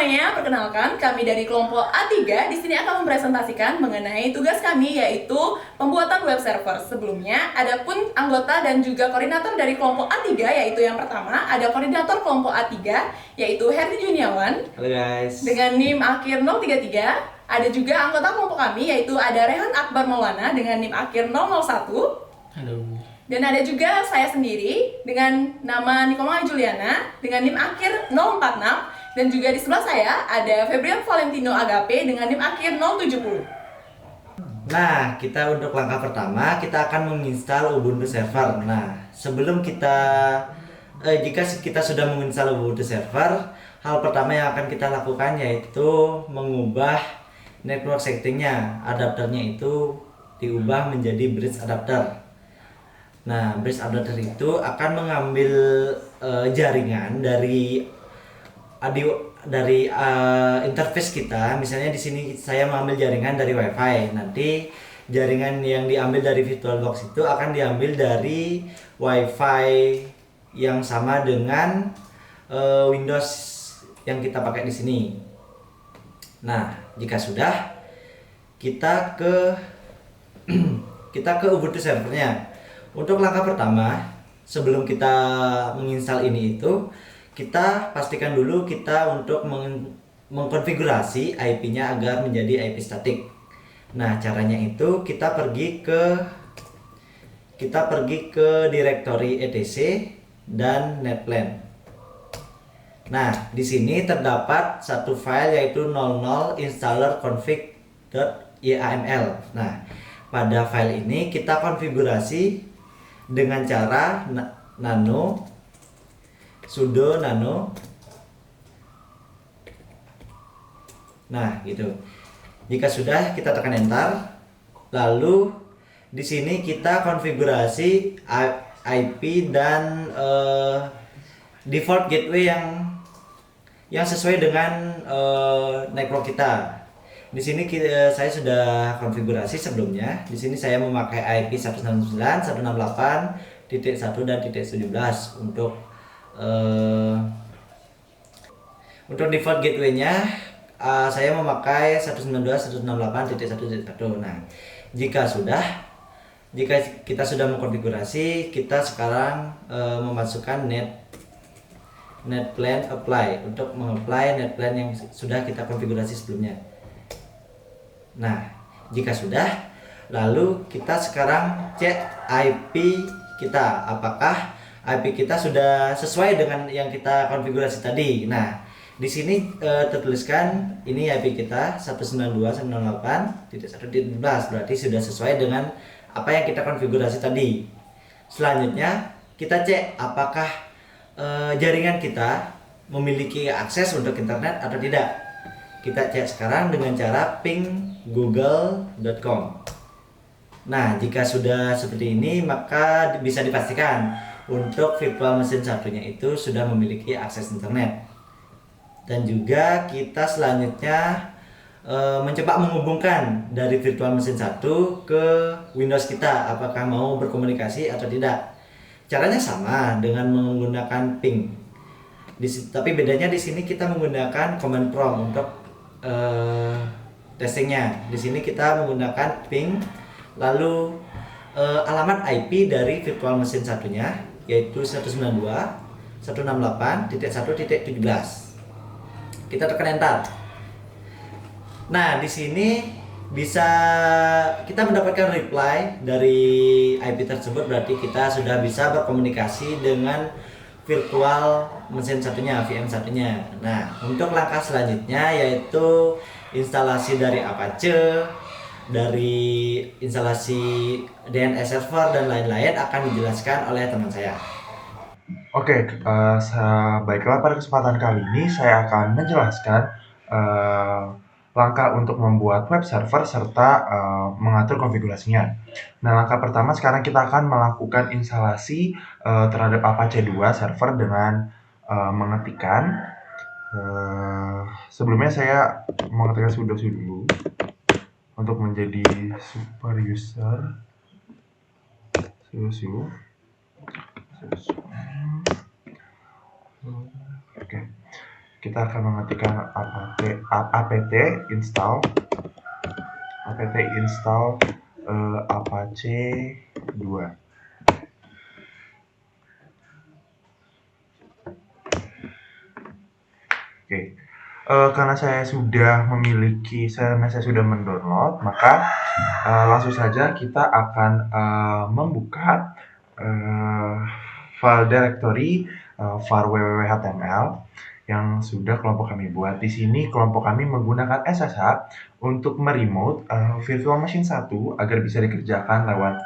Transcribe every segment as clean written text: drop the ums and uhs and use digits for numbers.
semuanya, perkenalkan kami dari kelompok A3 di sini akan mempresentasikan mengenai tugas kami yaitu pembuatan web server. Sebelumnya, adapun anggota dan juga koordinator dari kelompok A3 yaitu yang pertama ada koordinator kelompok A3 yaitu Herdi Juniawan. Halo guys. Dengan NIM akhir 033. Ada juga anggota kelompok kami yaitu ada Rehan Akbar Maulana dengan NIM akhir 001. Halo. Dan ada juga saya sendiri dengan nama Nicola Juliana dengan NIM akhir 046. Dan juga di sebelah saya ada Febrian Valentino Agape dengan NIM akhir 070. Nah, kita untuk langkah pertama kita akan menginstal Ubuntu Server. Nah, sebelum jika kita sudah menginstal Ubuntu Server, hal pertama yang akan kita lakukan yaitu mengubah network settingnya. Adapternya itu diubah menjadi bridge adapter. Nah, bridge adapter itu akan mengambil jaringan dari interface kita. Misalnya di sini saya mengambil jaringan dari WiFi. Nanti jaringan yang diambil dari VirtualBox itu akan diambil dari WiFi yang sama dengan Windows yang kita pakai di sini. Nah, jika sudah, kita ke Ubuntu servernya. Untuk langkah pertama, sebelum kita menginstal ini kita pastikan dulu kita untuk mengkonfigurasi IP-nya agar menjadi IP statik. Nah, caranya itu kita pergi ke directory etc dan netplan. Nah, di sini terdapat satu file yaitu 00 installer config.yaml. Nah, pada file ini kita konfigurasi dengan cara sudo nano. Nah, gitu. Jika sudah, kita tekan enter. Lalu di sini kita konfigurasi IP dan default gateway yang sesuai dengan network kita. Di sini saya sudah konfigurasi sebelumnya. Di sini saya memakai IP 169.168.1 dan .17 untuk default gateway-nya saya memakai 192.168.1.1. Nah, jika kita sudah mengkonfigurasi, kita sekarang memasukkan netplan apply untuk mengapply netplan yang sudah kita konfigurasi sebelumnya. Nah, jika sudah, lalu kita sekarang cek IP kita, apakah IP kita sudah sesuai dengan yang kita konfigurasi tadi. Nah, di sini tertuliskan ini IP kita 192.168.1.17, berarti sudah sesuai dengan apa yang kita konfigurasi tadi. Selanjutnya kita cek apakah jaringan kita memiliki akses untuk internet atau tidak. Kita cek sekarang dengan cara ping google.com. Nah, jika sudah seperti ini, maka bisa dipastikan untuk virtual mesin satunya itu sudah memiliki akses internet. Dan juga kita selanjutnya mencoba menghubungkan dari virtual mesin satu ke Windows kita, apakah mau berkomunikasi atau tidak. Caranya sama dengan menggunakan ping. Tapi bedanya di sini kita menggunakan command prompt untuk testingnya. Di sini kita menggunakan ping, lalu alamat IP dari virtual mesin satunya yaitu 192.168.1.17. Kita tekan enter. Nah, di sini bisa kita mendapatkan reply dari IP tersebut, berarti kita sudah bisa berkomunikasi dengan virtual mesin satunya, VM satunya. Nah, untuk langkah selanjutnya yaitu instalasi dari Apache, dari instalasi DNS server dan lain-lain akan dijelaskan oleh teman saya. Oke, baiklah, pada kesempatan kali ini saya akan menjelaskan langkah untuk membuat web server serta mengatur konfigurasinya. Nah, langkah pertama sekarang kita akan melakukan instalasi terhadap Apache 2 server dengan mengetikkan sebelumnya saya mengetikkan sudo dulu untuk menjadi super user. Oke, kita akan mengetikkan apt install Apache 2. Oke. Karena saya sudah mendownload, maka langsung saja kita akan membuka file directory var www.html yang sudah kelompok kami buat. Di sini kelompok kami menggunakan SSH untuk meremote virtual machine 1 agar bisa dikerjakan lewat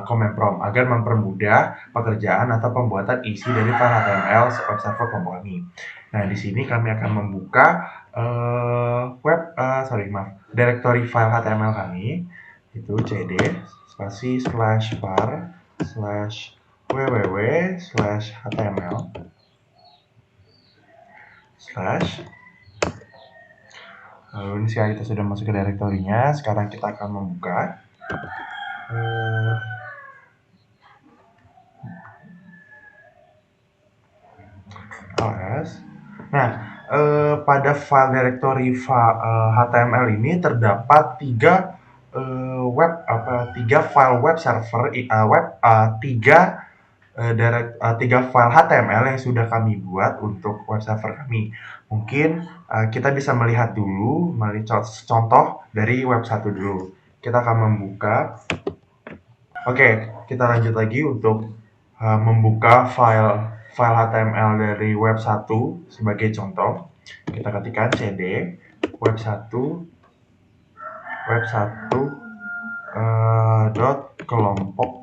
command prompt agar mempermudah pekerjaan atau pembuatan isi dari file HTML web server kelompok kami. Nah, di sini kami akan membuka directory file HTML kami, itu cd spasi /var /www/html lalu ini sekarang kita sudah masuk ke direktorinya. Sekarang kita akan membuka ls. Nah, pada file directory HTML ini terdapat tiga file web server, tiga file HTML yang sudah kami buat untuk web server kami. Mungkin kita bisa melihat contoh dari web 1 dulu. Kita akan membuka. Oke, kita lanjut lagi untuk membuka file HTML dari web 1 sebagai contoh. Kita ketikkan cd web 1 kelompok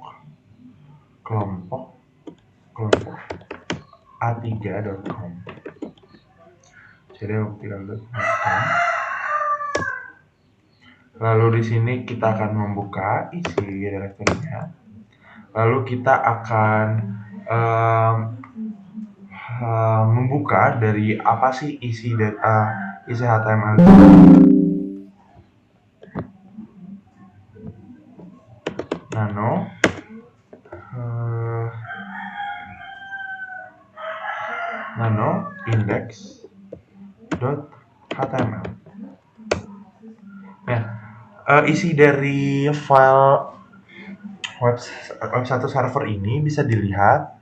a3.com. Lalu di sini kita akan membuka isi direktorinya. Lalu kita akan membuka dari apa sih isi HTML. Nano index.html. Nah, isi dari file web 1 server ini bisa dilihat.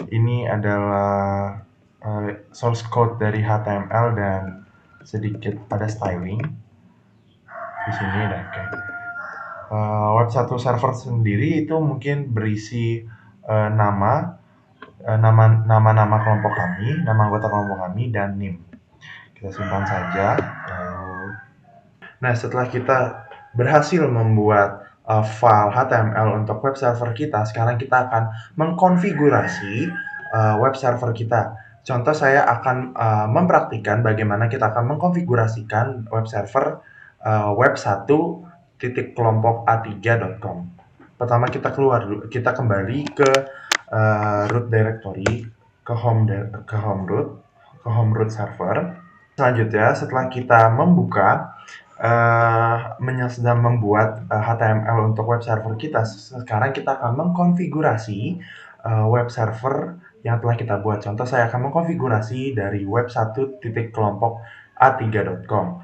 Ini adalah source code dari HTML dan sedikit ada styling di sini. Web 1 server sendiri itu mungkin berisi nama kelompok kami, nama anggota kelompok kami, dan NIM. Kita simpan saja. Nah, setelah kita berhasil membuat file HTML untuk web server kita, sekarang kita akan mengkonfigurasi web server kita. Contoh, saya akan mempraktikkan bagaimana kita akan mengkonfigurasikan web server web 1 kelompok a3.com. Pertama kita kembali ke root directory, ke home root server. Selanjutnya, setelah kita sedang membuat HTML untuk web server kita, sekarang kita akan mengkonfigurasi web server yang telah kita buat. Contoh, saya akan mengkonfigurasi dari web 1 kelompok a3.com.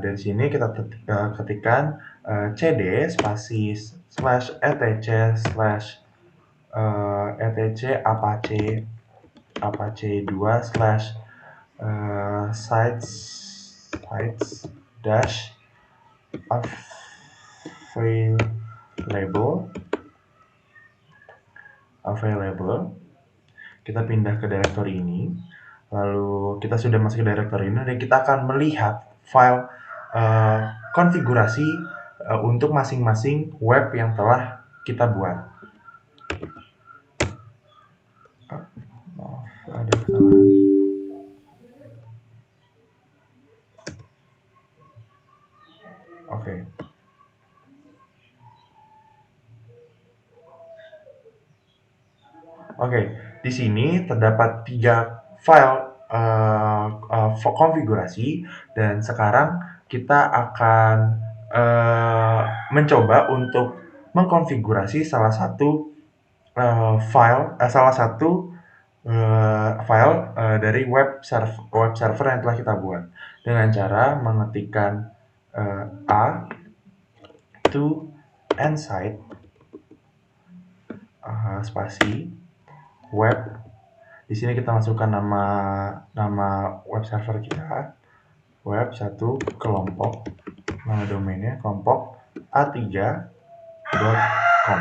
Dari sini kita ketikkan cd spasi /etc apache 2 sites dash available. Kita pindah ke directory ini. Lalu kita sudah masuk ke directory ini dan kita akan melihat file konfigurasi untuk masing-masing web yang telah kita buat. Ada kesalahan. Oke. Di sini terdapat 3 file konfigurasi dan sekarang kita akan mencoba untuk mengkonfigurasi salah satu file dari web server yang telah kita buat dengan cara mengetikkan a to end site spasi web. Di sini kita masukkan nama web server kita, web 1 kelompok, nama domainnya kelompok a3.com.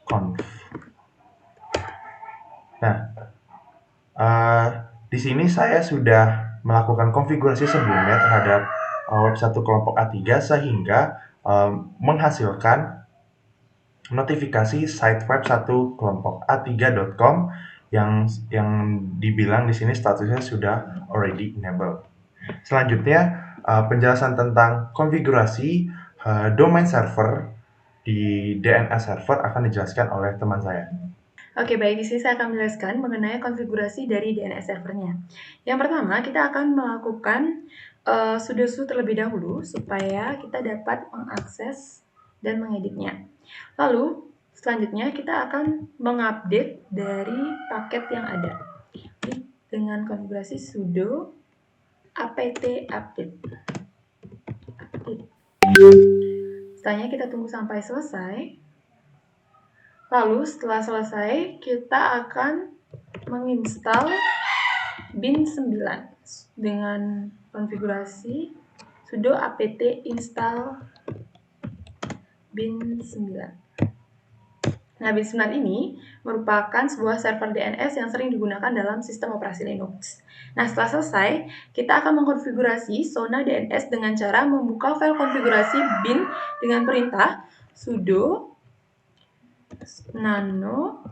.conf. Nah, di sini saya sudah melakukan konfigurasi sebelumnya terhadap web 1 kelompok A3 sehingga menghasilkan notifikasi site web 1 kelompok A3.com yang dibilang di sini statusnya sudah already enabled. Selanjutnya, penjelasan tentang konfigurasi domain server di DNS server akan dijelaskan oleh teman saya. Oke, baik. Di sini saya akan menjelaskan mengenai konfigurasi dari DNS servernya. Yang pertama, kita akan melakukan sudo terlebih dahulu supaya kita dapat mengakses dan mengeditnya. Lalu, selanjutnya kita akan mengupdate dari paket yang ada dengan konfigurasi sudo apt update. Setelahnya kita tunggu sampai selesai. Lalu setelah selesai, kita akan menginstal bin 9 dengan konfigurasi sudo apt install bin 9. Nah, bin 9 ini merupakan sebuah server DNS yang sering digunakan dalam sistem operasi Linux. Nah, setelah selesai, kita akan mengkonfigurasi zona DNS dengan cara membuka file konfigurasi bin dengan perintah sudo nano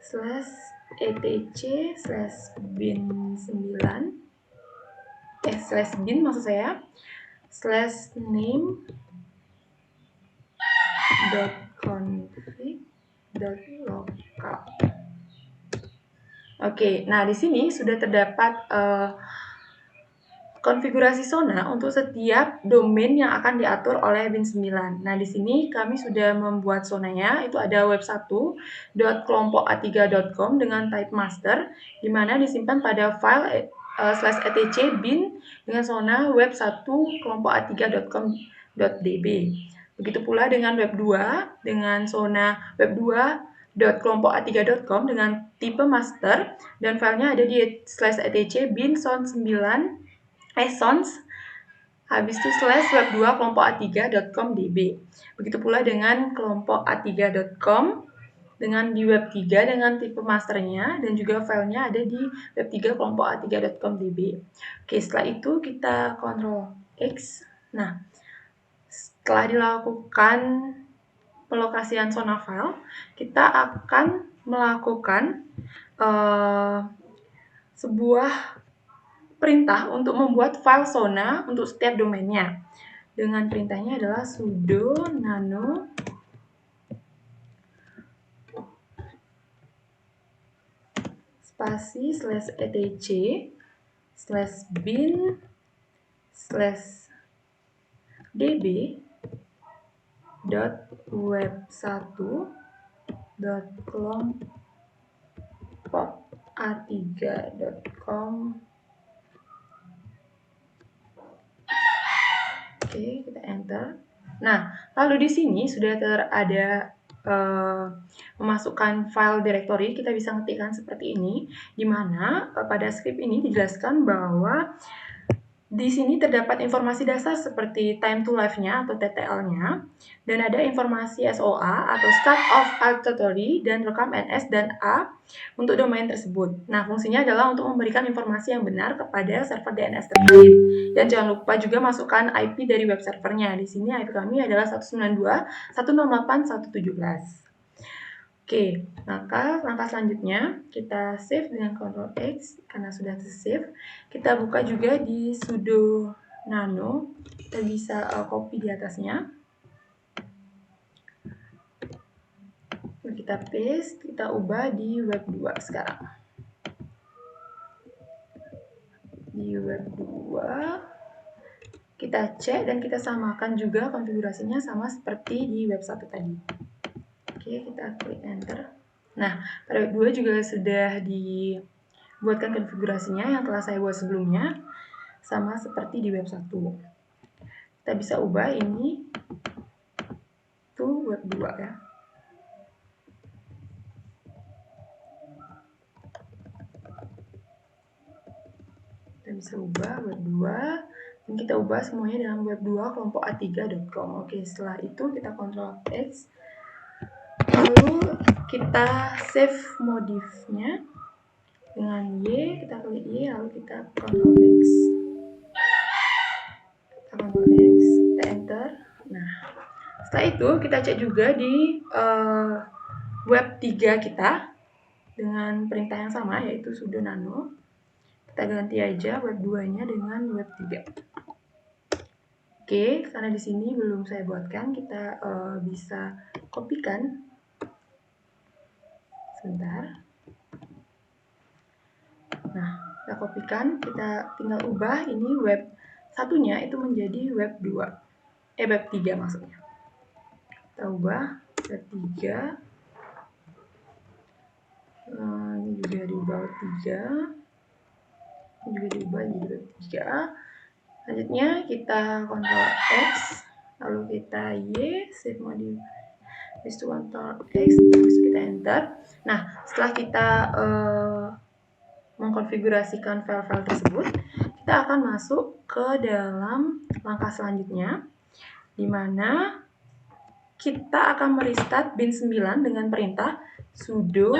/etc/bin 9 /bin maksud saya /name.config.local. Oke, nah di sini sudah terdapat konfigurasi zona untuk setiap domain yang akan diatur oleh bin 9. Nah, di sini kami sudah membuat zonanya, itu ada web 1.kelompok-a3.com dengan type master, di mana disimpan pada file /etc bin dengan zona web 1 kelompok-a3.com.db. Begitu pula dengan web 2 dengan zona web 2.kelompok-a3.com dengan tipe master, dan filenya ada di /etc bin sons habis itu /web 2 kelompok a3.com.db. Begitu pula dengan kelompok a3.com dengan di web 3 dengan tipe masternya, dan juga filenya ada di web 3 kelompok a3.com.db. Oke, setelah itu kita Ctrl X. Nah, setelah dilakukan pelokasian zona file, kita akan melakukan sebuah perintah untuk membuat file zona untuk setiap domainnya. Dengan perintahnya adalah sudo nano spasi /etc/bin /db web 1.kelompok a3.com. Oke, kita enter. Nah, lalu di sini sudah ada memasukkan file directory. Kita bisa ngetikkan seperti ini, di mana pada script ini dijelaskan bahwa di sini terdapat informasi dasar seperti time to live-nya atau TTL-nya, dan ada informasi SOA atau start of alternatory dan rekam NS dan A untuk domain tersebut. Nah, fungsinya adalah untuk memberikan informasi yang benar kepada server DNS terkait. Dan jangan lupa juga masukkan IP dari web servernya. Di sini IP kami adalah 192.168.117. Oke, maka langkah selanjutnya kita save dengan Ctrl X karena sudah save. Kita buka juga di sudo nano, kita bisa copy di atasnya. Kita paste, kita ubah di web 2 sekarang. Di web 2 Kita cek dan kita samakan juga konfigurasinya sama seperti di web 1 tadi. Oke, kita klik enter. Nah, pada web 2 juga sudah dibuatkan konfigurasinya yang telah saya buat sebelumnya, sama seperti di web 1. Kita bisa ubah ini tuh web 2 ya. Kita bisa ubah web 2 dan kita ubah semuanya dalam web 2 kelompok a3.com. Oke, setelah itu kita Ctrl X. Lalu kita save modifnya dengan Y, kita klik Y, lalu kita Ctrl X. Kita Ctrl X, kita enter. Nah, setelah itu kita cek juga di web 3 kita dengan perintah yang sama, yaitu sudo nano. Kita ganti aja web 2-nya dengan web 3. Oke, karena di sini belum saya buatkan, kita bisa kopikan. Sebentar. Nah, kita kopikan, kita tinggal ubah ini web satunya itu menjadi web 2. Web 3 maksudnya. Kita ubah web 3. Ini juga diubah web 3. Ini juga diubah jadi web 3. Selanjutnya kita Ctrl X, lalu kita Y, save modif. Habis itu Ctrl X, habis itu kita enter. Nah, setelah kita mengkonfigurasikan file-file tersebut, kita akan masuk ke dalam langkah selanjutnya, di mana kita akan merestart bin 9 dengan perintah sudo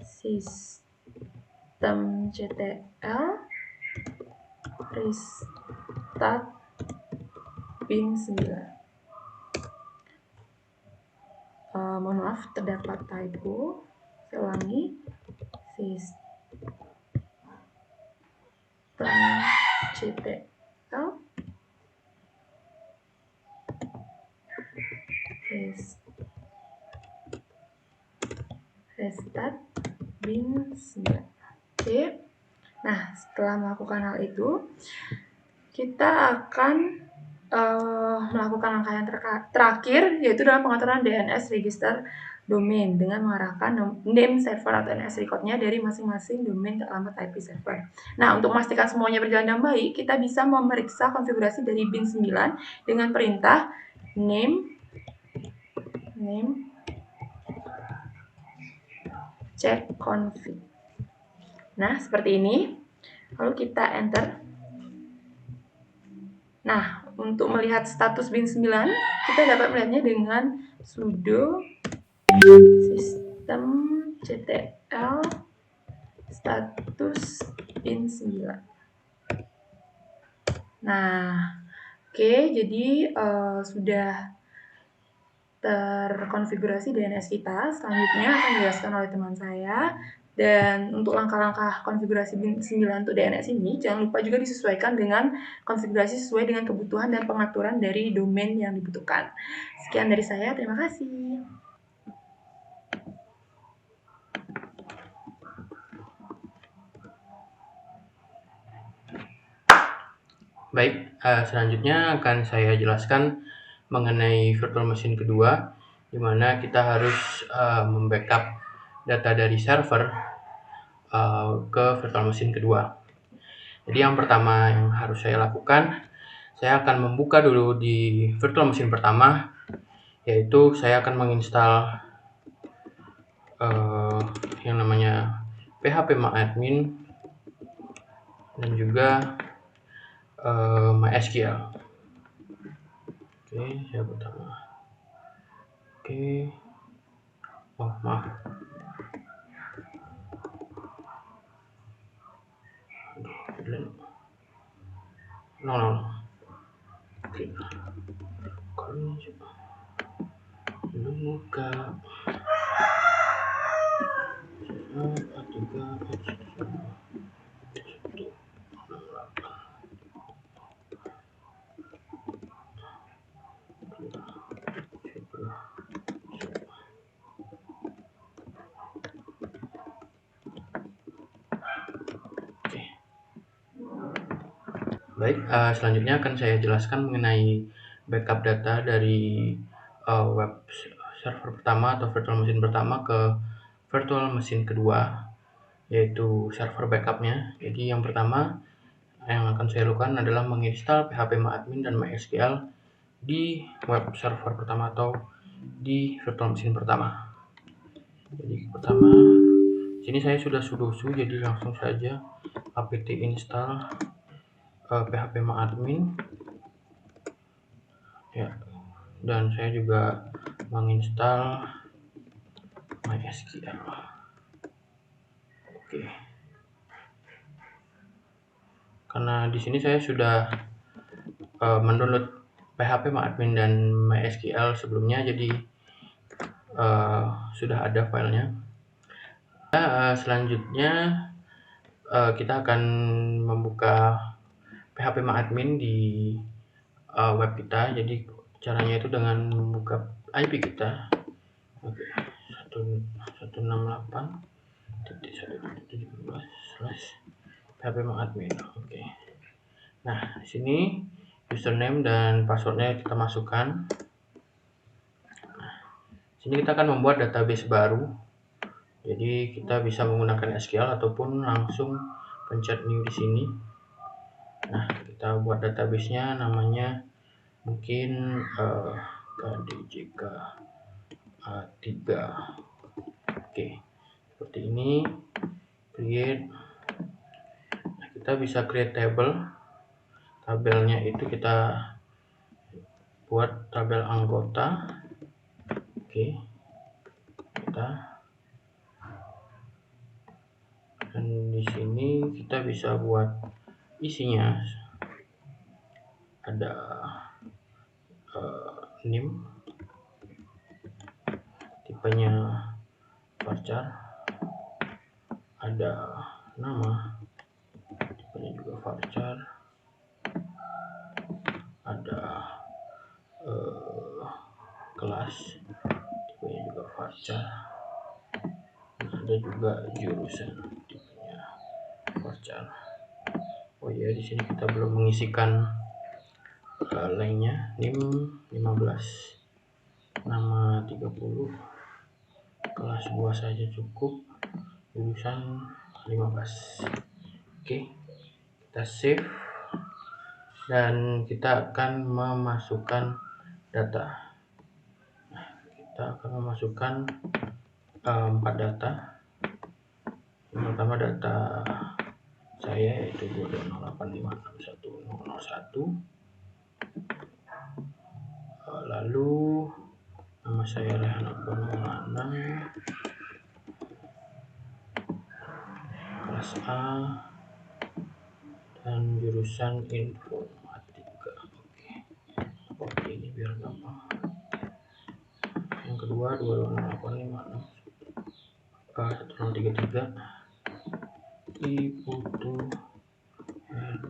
systemctl restart bin 9. Mohon maaf, terdapat typo. Saya ulangi. Systemctl restart bin 9. Oke. Nah, setelah melakukan hal itu, kita akan melakukan langkah yang terakhir, yaitu dalam pengaturan DNS register domain dengan mengarahkan name server atau DNS record-nya dari masing-masing domain ke alamat IP server. Nah, untuk memastikan semuanya berjalan dengan baik, kita bisa memeriksa konfigurasi dari bin 9 dengan perintah name check config. Nah, seperti ini. Lalu kita enter. Nah, untuk melihat status bin 9, kita dapat melihatnya dengan sudo systemctl status bin 9. Nah, oke, jadi sudah terkonfigurasi DNS kita. Selanjutnya akan dijelaskan oleh teman saya. Dan untuk langkah-langkah konfigurasi bin 9 untuk DNS ini, jangan lupa juga disesuaikan dengan konfigurasi sesuai dengan kebutuhan dan pengaturan dari domain yang dibutuhkan. Sekian dari saya, terima kasih. Baik, selanjutnya akan saya jelaskan mengenai virtual machine kedua, di mana kita harus membackup data dari server ke virtual machine kedua. Jadi yang pertama yang harus saya lakukan, saya akan membuka dulu di virtual machine pertama, yaitu saya akan menginstal yang namanya phpMyAdmin dan juga MySQL. Oke, saya pertama. Oke. Oh, maaf. No. Oke. Kalau buka Baik, selanjutnya akan saya jelaskan mengenai backup data dari web server pertama atau virtual machine pertama ke virtual machine kedua, yaitu server backupnya. Jadi yang pertama yang akan saya lakukan adalah menginstal PHP MyAdmin dan MySQL di web server pertama atau di virtual machine pertama. Jadi pertama, sini saya sudah sudoku, jadi langsung saja apt install PHP MyAdmin ya, dan saya juga menginstal MySQL. Oke, karena di sini saya sudah mendownload PHP MyAdmin dan MySQL sebelumnya, jadi sudah ada filenya. Selanjutnya kita akan membuka PHP MyAdmin di web kita. Jadi caranya itu dengan membuka IP kita. Oke, 168.1.17/PHP MyAdmin. Oke. Nah, di sini username dan passwordnya kita masukkan. Nah, sini kita akan membuat database baru. Jadi kita bisa menggunakan SQL ataupun langsung pencet new di sini. Nah, kita buat database-nya namanya mungkin KDJK A3. Oke, seperti ini. Create. Nah, kita bisa create table. Tabelnya itu kita buat tabel anggota. Oke, kita, dan di sini kita bisa buat isinya. Ada name, tipenya varchar, ada nama, tipenya juga varchar, ada kelas, tipenya juga varchar, ada juga jurusan, tipenya varchar. Oh iya, di sini kita belum mengisikan lainnya. NIM 15, nama 30, kelas 2 saja cukup, jurusan 15. Oke, kita save dan kita akan memasukkan data. Nah, kita akan memasukkan 4 data. Yang pertama data saya yaitu 208561001. Lalu nama saya Rehan Akbar Maulana, kelas A, dan jurusan informatika. Oke, ini biar gampang. Yang kedua 208561033 Iputu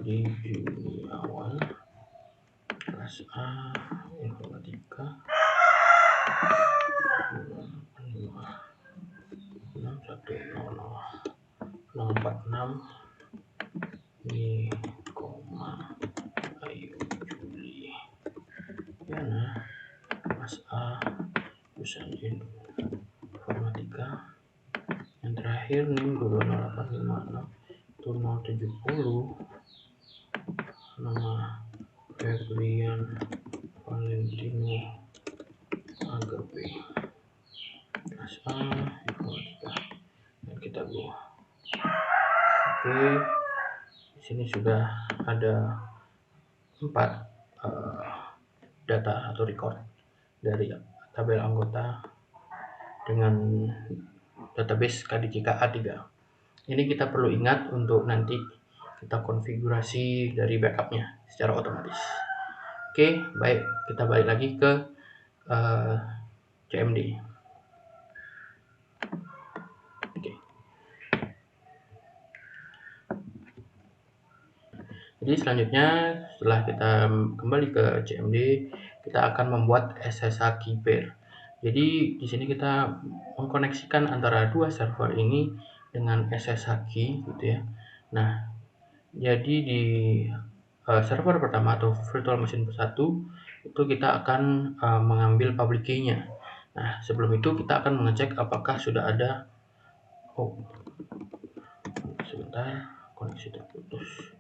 di Juni awal, kelas A, informatika, 285610046 ini koma Ayu Juli Yana, kelas A, jurusan informatika. Yang terakhir NIM 208561070, nama Febrian Valentino Agape, kelas A, informatika, dan kita go. Oke, di sini sudah ada 4 data atau record dari tabel anggota dengan database KDJK A3. Ini kita perlu ingat untuk nanti kita konfigurasi dari backupnya secara otomatis. Oke, baik, kita balik lagi ke CMD. Oke. Jadi selanjutnya setelah kita kembali ke CMD, kita akan membuat SSH key pair. Jadi di sini kita mengkoneksikan antara dua server ini dengan SSH key gitu ya. Nah, jadi di server pertama atau virtual machine satu, itu kita akan mengambil public key-nya. Nah, sebelum itu kita akan mengecek apakah sudah ada. Oh, sebentar, koneksi terputus.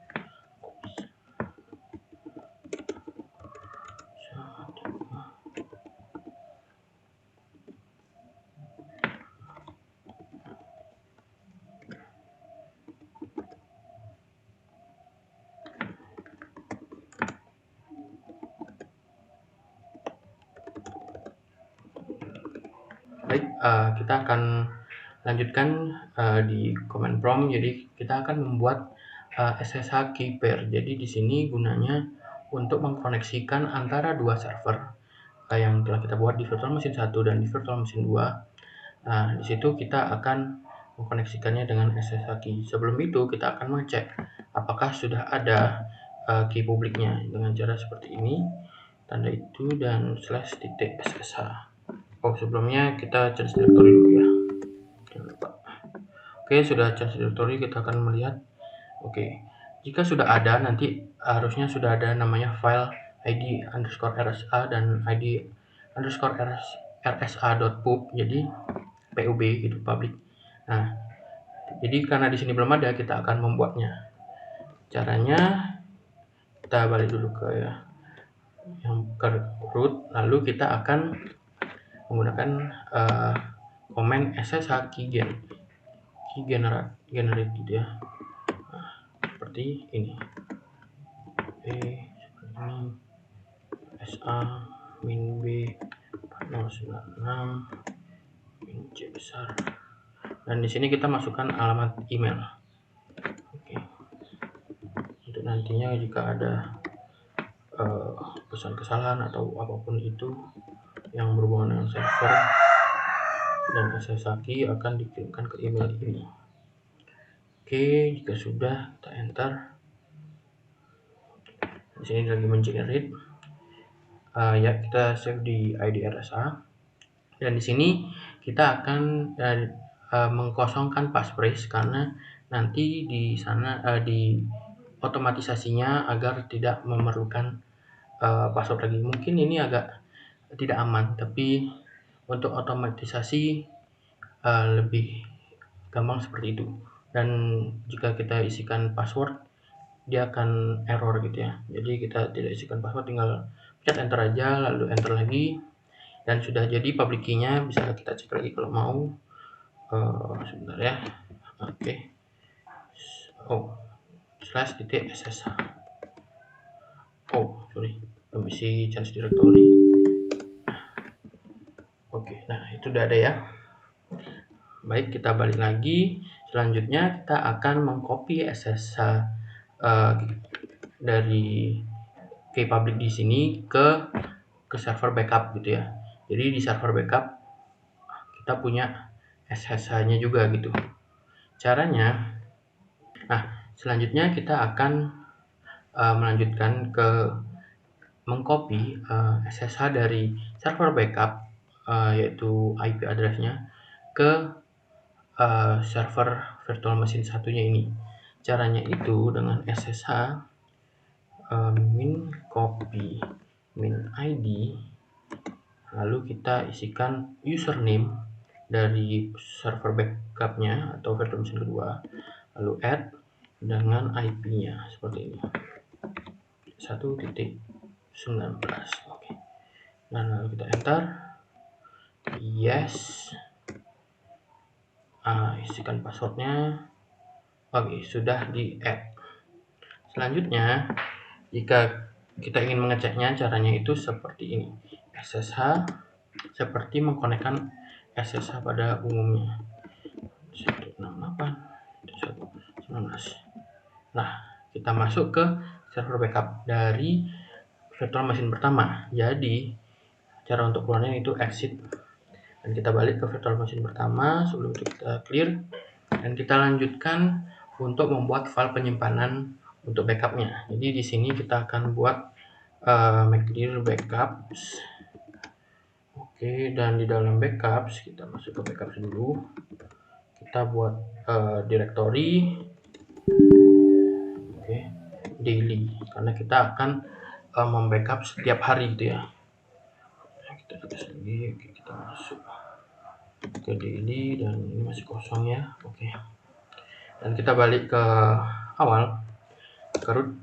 Baik, kita akan lanjutkan di command prompt. Jadi kita akan membuat SSH key pair. Jadi di sini gunanya untuk mengkoneksikan antara dua server yang telah kita buat di virtual machine 1 dan di virtual machine 2. Nah, di situ kita akan mengkoneksikannya dengan SSH key. Sebelum itu kita akan mengecek apakah sudah ada key publiknya dengan cara seperti ini, tanda itu dan /ssh. Oh, sebelumnya kita change directory dulu ya. Jangan lupa. Oke, sudah change directory, kita akan melihat. Oke, jika sudah ada, nanti harusnya sudah ada namanya file id_rsa dan id_rsa.pub, jadi pub gitu, public. Nah, jadi karena di sini belum ada, kita akan membuatnya. Caranya kita balik dulu ke yang ke root, lalu kita akan menggunakan command ssh key generate gitu ya. Nah, seperti ini. Seperti ini. SA min B 096 min C besar. Dan di sini kita masukkan alamat email. Oke. Untuk nantinya jika ada pesan kesalahan atau apapun itu yang berhubungan dengan server dan SSH key akan dikirimkan ke email ini. Oke, jika sudah kita enter. Di sini lagi mengenerate. Ya, kita save di id_rsa. Dan di sini kita akan mengkosongkan passphrase karena nanti di sana di otomatisasinya agar tidak memerlukan password lagi. Mungkin ini agak tidak aman, tapi untuk otomatisasi lebih gampang seperti itu. Dan jika kita isikan password, dia akan error gitu ya. Jadi kita tidak isikan password, tinggal pencet enter aja, lalu enter lagi, dan sudah jadi public key-nya. Bisa kita cek lagi kalau mau. Sebentar ya. Oke. Oh, /ssh. Oh, sorry, permisi change directory. Oke, nah itu udah ada ya. Baik, kita balik lagi. Selanjutnya kita akan mengcopy SSH dari key public di sini ke server backup gitu ya. Jadi di server backup kita punya SSH-nya juga gitu. Caranya, nah selanjutnya kita akan melanjutkan ke mengcopy SSH dari server backup yaitu IP address-nya ke server virtual machine satunya ini. Caranya itu dengan SSH min copy min ID, lalu kita isikan username dari server backupnya atau virtual machine kedua, lalu add dengan IP-nya seperti ini 1.19. Oke. Dan lalu kita enter. Yes. Isikan passwordnya. Oke, sudah di add. Selanjutnya, jika kita ingin mengeceknya, caranya itu seperti ini. SSH seperti mengkonekkan SSH pada umumnya. 168.119. Nah, kita masuk ke server backup dari virtual machine pertama. Jadi, cara untuk keluarnya itu exit. Dan kita balik ke virtual machine pertama. Sebelum itu kita clear. Dan kita lanjutkan untuk membuat file penyimpanan untuk backupnya. Jadi di sini kita akan buat make clear backups. Oke, dan di dalam backups kita masuk ke backups dulu. Kita buat directory. Oke, daily, karena kita akan membackup setiap hari gitu ya. Nah, kita tulis lagi, oke, kita masuk ke daily dan ini masih kosong ya. Oke, dan kita balik ke awal, ke root,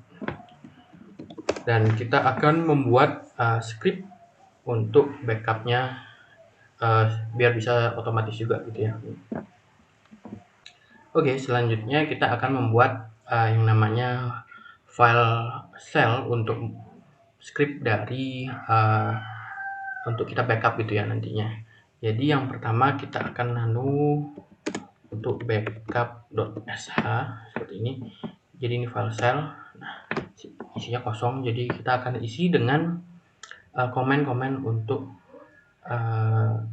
dan kita akan membuat script untuk backupnya biar bisa otomatis juga gitu ya. Oke, selanjutnya kita akan membuat yang namanya file shell untuk script dari untuk kita backup gitu ya nantinya. Jadi yang pertama kita akan untuk backup.sh seperti ini. Jadi ini file shell. Nah, isinya kosong, jadi kita akan isi dengan komen-komen untuk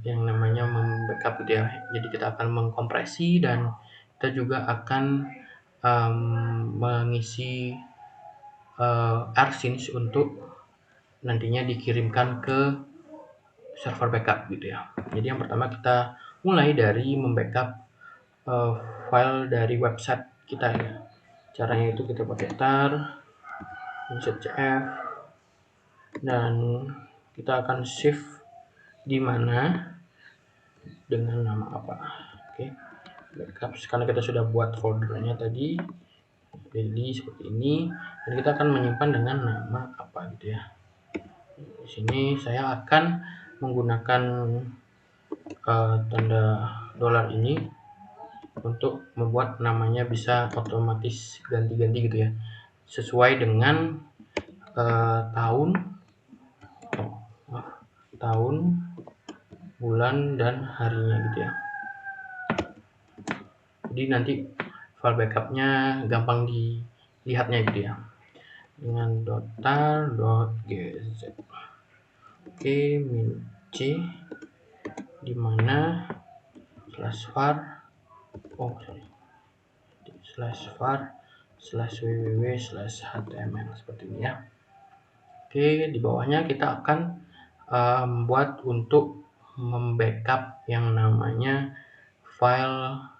yang namanya membackup gitu ya. Jadi kita akan mengkompresi dan kita juga akan mengisi rsync untuk nantinya dikirimkan ke server backup gitu ya. Jadi yang pertama kita mulai dari membackup file dari website kita ya. Caranya itu kita pakai tar insert cf dan kita akan save di mana dengan nama apa. Oke, backup karena kita sudah buat foldernya tadi daily seperti ini, dan kita akan menyimpan dengan nama apa gitu ya. Di sini saya akan menggunakan tanda dolar ini untuk membuat namanya bisa otomatis ganti-ganti gitu ya, sesuai dengan tahun, bulan, dan harinya gitu ya. Jadi nanti file backupnya gampang dilihatnya gitu ya, dengan .tar.gz. Oke, min c dimana /var /var/www/html seperti ini ya. Oke, di bawahnya kita akan membuat untuk membackup yang namanya file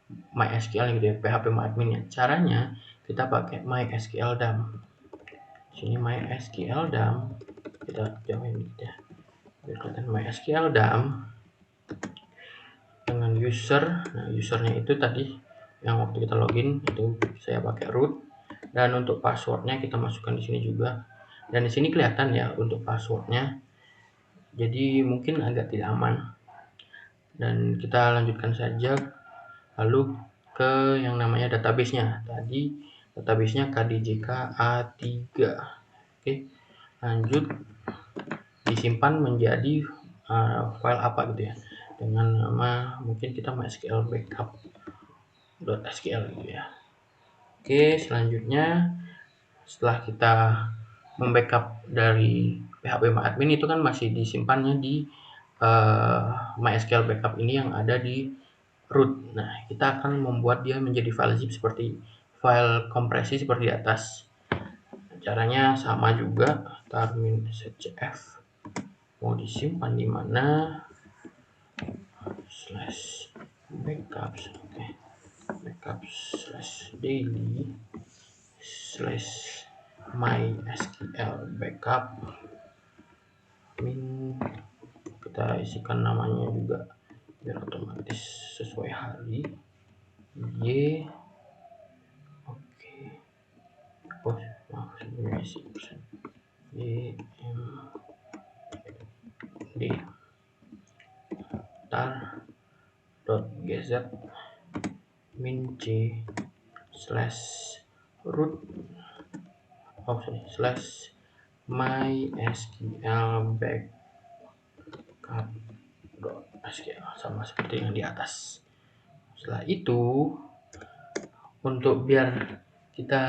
MySQL gitu ya, phpMyAdmin ya. Caranya kita pakai MySQL-DAM. Sini MySQL-DAM, kita jauhin gitu ya, biar kelihatan MySQL-DAM dengan user. Nah, usernya itu tadi yang waktu kita login itu saya pakai root, dan untuk passwordnya kita masukkan di sini juga. Dan di sini kelihatan ya untuk passwordnya, jadi mungkin agak tidak aman. Dan kita lanjutkan saja lalu ke yang namanya database-nya. Tadi database-nya KDJK A3. Oke, lanjut disimpan menjadi file apa gitu ya, dengan nama mungkin kita MySQL backup.sql gitu ya. Oke, selanjutnya setelah kita membackup dari phpMyAdmin itu kan masih disimpannya di MySQL backup ini yang ada di root. Nah, kita akan membuat dia menjadi file zip seperti file kompresi seperti di atas. Caranya sama juga, tar-cf mau disimpan di mana /backups. Oke, backup/daily /mysql backup kita isikan namanya juga biar otomatis sesuai hari y. Oke, maaf sebelumnya isi persen d tar.gz min c /root /mysql backup.sql sama seperti yang di atas. Setelah itu, untuk biar kita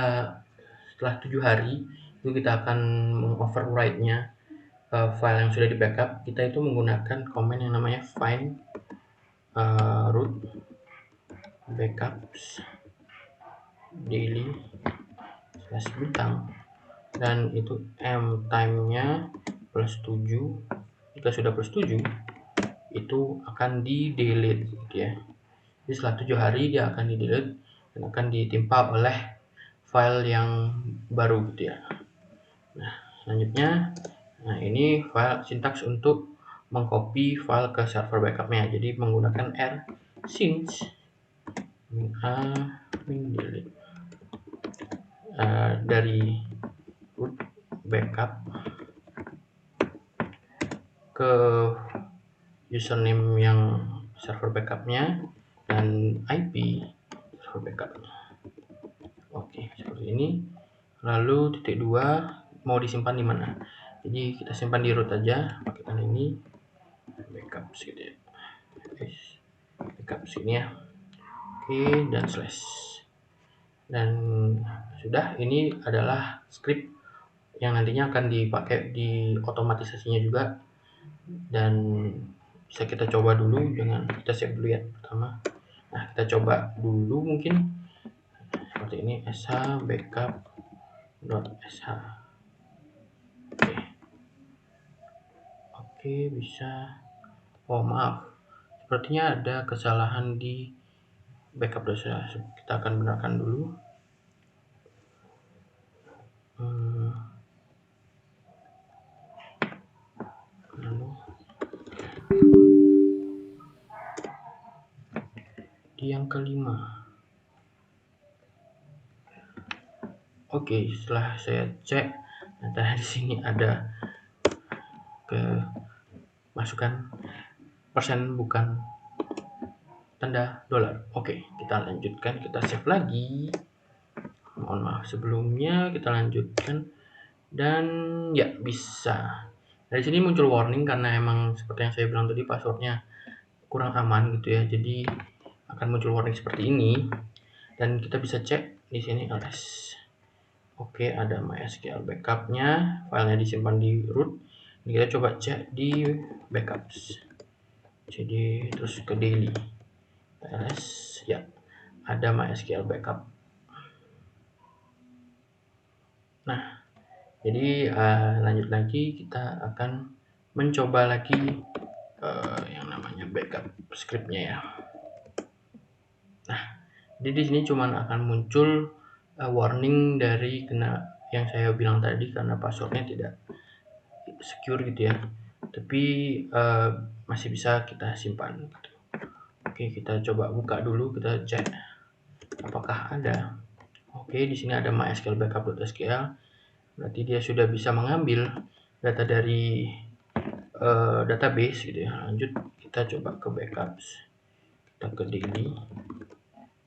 setelah 7 hari itu kita akan mengoverwrite-nya file yang sudah di backup, kita itu menggunakan komen yang namanya find root backups daily /bintang, dan itu time-nya +7. Jika sudah +7 itu akan di delete gitu ya. Jadi setelah 7 hari dia akan di delete dan akan ditimpa oleh file yang baru gitu ya. Nah, selanjutnya, ini file sintaks untuk mengcopy file ke server backupnya. Jadi menggunakan since delete dari root backup ke username yang server backupnya dan IP server backupnya. Oke, seperti ini. Lalu titik 2 mau disimpan di mana? Jadi kita simpan di root aja pakai tanda ini, backup gitu ya. Backup sini ya. Oke, dan slash. Dan sudah, ini adalah script yang nantinya akan dipakai di otomatisasinya juga. Dan bisa kita coba dulu dengan kita save dulu ya pertama. Nah, kita coba dulu mungkin seperti ini, sh backup.sh. Oke, bisa. Oh, maaf, sepertinya ada kesalahan di backup.sh. Kita akan benarkan dulu. Lalu di yang kelima. Oke, setelah saya cek, ternyata di sini ada masukkan persen bukan tanda dolar. Oke, kita lanjutkan, kita save lagi. Mohon maaf sebelumnya, kita lanjutkan dan ya bisa. Dari sini muncul warning karena emang seperti yang saya bilang tadi passwordnya kurang aman gitu ya. Jadi akan muncul warning seperti ini dan kita bisa cek di sini ls. Oke, ada MySQL backupnya, filenya disimpan di root. Ini kita coba cek di backups. Jadi terus ke daily, ls ya, ada MySQL backup. Nah, jadi lanjut lagi, kita akan mencoba lagi yang namanya backup scriptnya ya. Nah, jadi di sini cuman akan muncul warning dari yang saya bilang tadi karena passwordnya tidak secure gitu ya, tapi masih bisa kita simpan gitu. Oke, kita coba buka dulu, kita cek apakah ada. Oke, di sini ada MySQL backup.sql, berarti dia sudah bisa mengambil data dari database gitu ya. Lanjut, kita coba ke backups, kita ke daily,